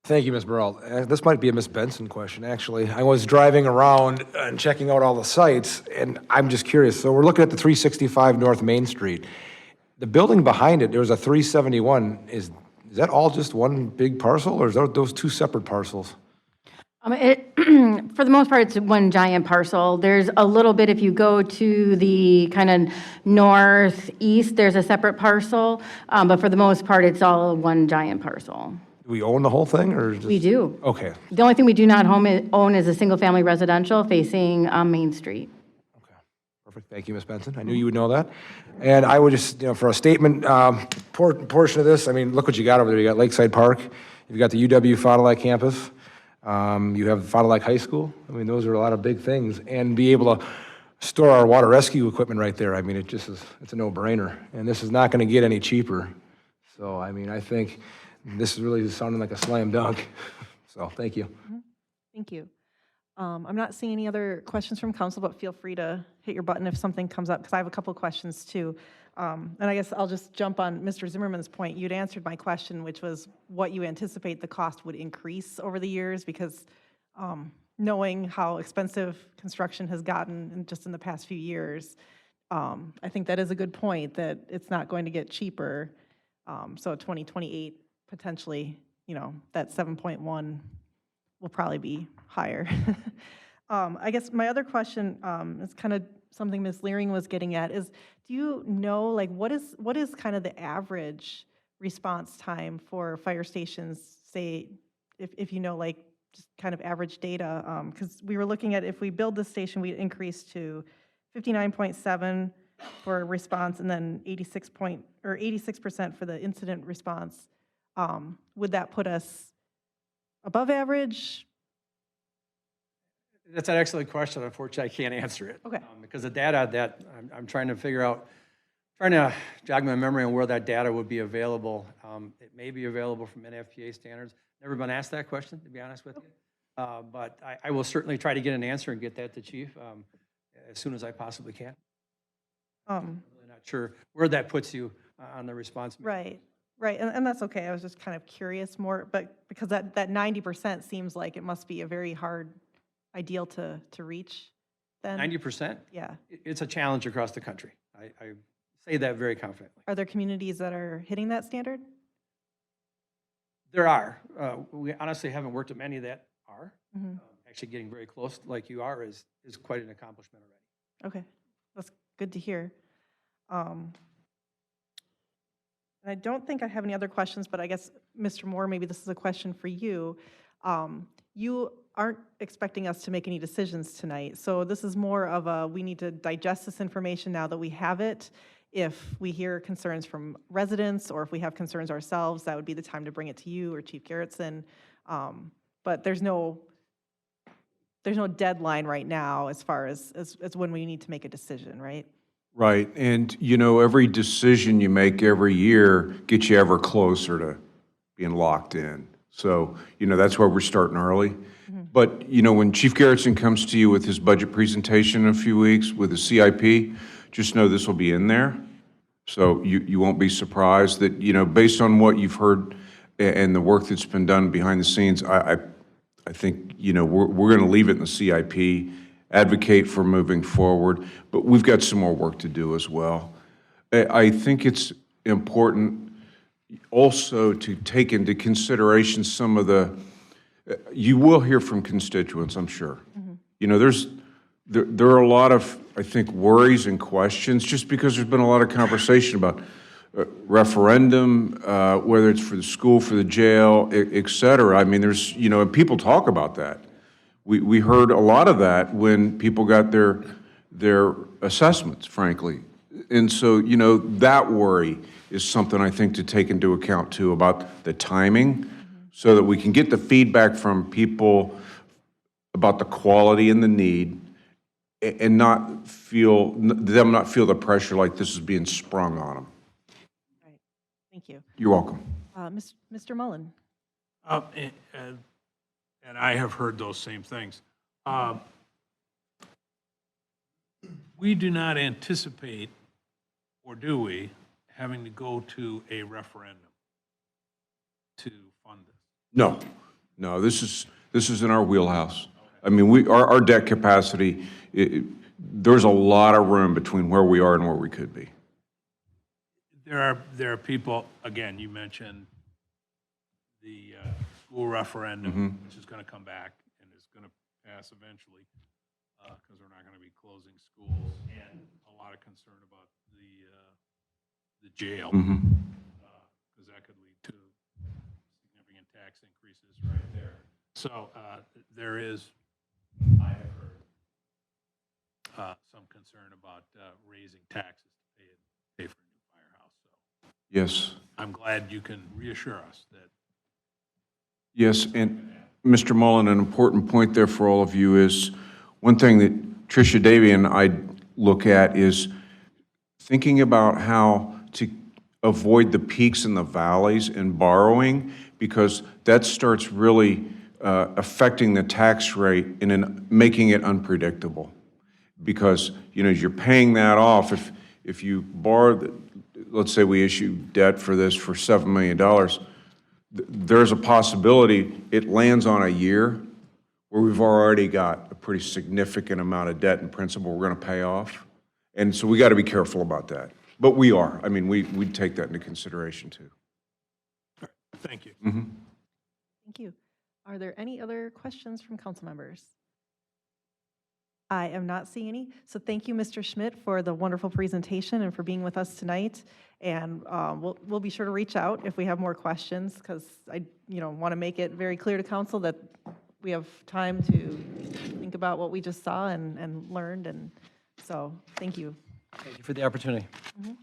Thank you, Ms. Burrell. This might be a Ms. Benson question, actually. I was driving around and checking out all the sites, and I'm just curious. So we're looking at the 365 North Main Street. The building behind it, there was a 371. Is that all just one big parcel, or is those two separate parcels? For the most part, it's one giant parcel. There's a little bit, if you go to the kind of northeast, there's a separate parcel, but for the most part, it's all one giant parcel. Do we own the whole thing, or just? We do. Okay. The only thing we do not own is a single-family residential facing Main Street. Perfect. Thank you, Ms. Benson. I knew you would know that. And I would just, for a statement portion of this, I mean, look what you got over there. You got Lakeside Park. You've got the UW Fond du Lac campus. You have Fond du Lac High School. I mean, those are a lot of big things. And be able to store our water rescue equipment right there. I mean, it's a no-brainer. And this is not going to get any cheaper. So, I mean, I think this is really sounding like a slam dunk. So, thank you. Thank you. I'm not seeing any other questions from council, but feel free to hit your button if something comes up, because I have a couple questions too. And I guess I'll just jump on Mr. Zimmerman's point. You'd answered my question, which was what you anticipate the cost would increase over the years, because knowing how expensive construction has gotten just in the past few years, I think that is a good point, that it's not going to get cheaper. So 2028, potentially, that 7.1 will probably be higher. I guess my other question is kind of something Ms. Leering was getting at, is do you know, like, what is kind of the average response time for fire stations, say, if you know, like, just kind of average data? Because we were looking at, if we build this station, we'd increase to 59.7 for response, and then 86% for the incident response. Would that put us above average? That's an excellent question. Unfortunately, I can't answer it. Okay. Because the data that I'm trying to figure out, trying to jog my memory on where that data would be available. It may be available from NFPA standards. Never been asked that question, to be honest with you. But I will certainly try to get an answer and get that to Chief as soon as I possibly can. I'm really not sure where that puts you on the response. Right, right, and that's okay. I was just kind of curious more, but because that 90% seems like it must be a very hard ideal to reach then. 90%? Yeah. It's a challenge across the country. I say that very confidently. Are there communities that are hitting that standard? There are. We honestly haven't worked at many that are. Mhm. Actually getting very close like you are is quite an accomplishment already. Okay, that's good to hear. And I don't think I have any other questions, but I guess, Mr. Moore, maybe this is a question for you. You aren't expecting us to make any decisions tonight, so this is more of a, we need to digest this information now that we have it. If we hear concerns from residents, or if we have concerns ourselves, that would be the time to bring it to you or Chief Garrettson. But there's no deadline right now as far as when we need to make a decision, right? Right, and every decision you make every year gets you ever closer to being locked in. So, that's why we're starting early. But, when Chief Garrettson comes to you with his budget presentation in a few weeks with his CIP, just know this will be in there. So you won't be surprised that, based on what you've heard and the work that's been done behind the scenes, I think, we're going to leave it in the CIP, advocate for moving forward, but we've got some more work to do as well. I think it's important also to take into consideration some of you will hear from constituents, I'm sure. There are a lot of, I think, worries and questions, just because there's been a lot of conversation about referendum, whether it's for the school, for the jail, et cetera. I mean, there's, and people talk about that. We heard a lot of that when people got their assessments, frankly. And so, that worry is something I think to take into account too, about the timing, so that we can get the feedback from people about the quality and the need, and not feel the pressure like this is being sprung on them. Right. Thank you. You're welcome. Mr. Mullen? And I have heard those same things. We do not anticipate, or do we, having to go to a referendum to fund this? No, this is in our wheelhouse. I mean, our debt capacity, there's a lot of room between where we are and where we could be. There are people, again, you mentioned the school referendum, which is going to come back and is going to pass eventually, because we're not going to be closing schools, and a lot of concern about the jail, because that could lead to significant tax increases right there. So there is, I have heard, some concern about raising taxes to pay for a new firehouse. So Yes. I'm glad you can reassure us that. Yes, and Mr. Mullen, an important point there for all of you is, one thing that Tricia Davy and I look at is thinking about how to avoid the peaks and the valleys in borrowing, because that starts really affecting the tax rate and making it unpredictable. Because, you're paying that off. If you borrow, let's say we issue debt for this for $7 million, there's a possibility it lands on a year where we've already got a pretty significant amount of debt and principal we're going to pay off. And so we got to be careful about that. But we are. I mean, we take that into consideration too. Thank you. Thank you. Are there any other questions from council members? I am not seeing any. So thank you, Mr. Schmidt, for the wonderful presentation and for being with us tonight. And we'll be sure to reach out if we have more questions, because I want to make it very clear to council that we have time to think about what we just saw and learned. And so thank you. Thank you for the opportunity. All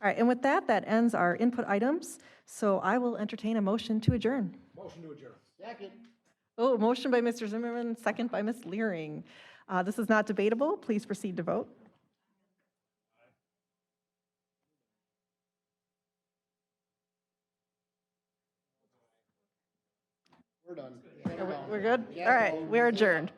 right, and with that, that ends our input items. So I will entertain a motion to adjourn. Motion to adjourn. Oh, motion by Mr. Zimmerman, second by Ms. Leering. This is not debatable. Please proceed to vote. We're done. We're good? All right, we're adjourned.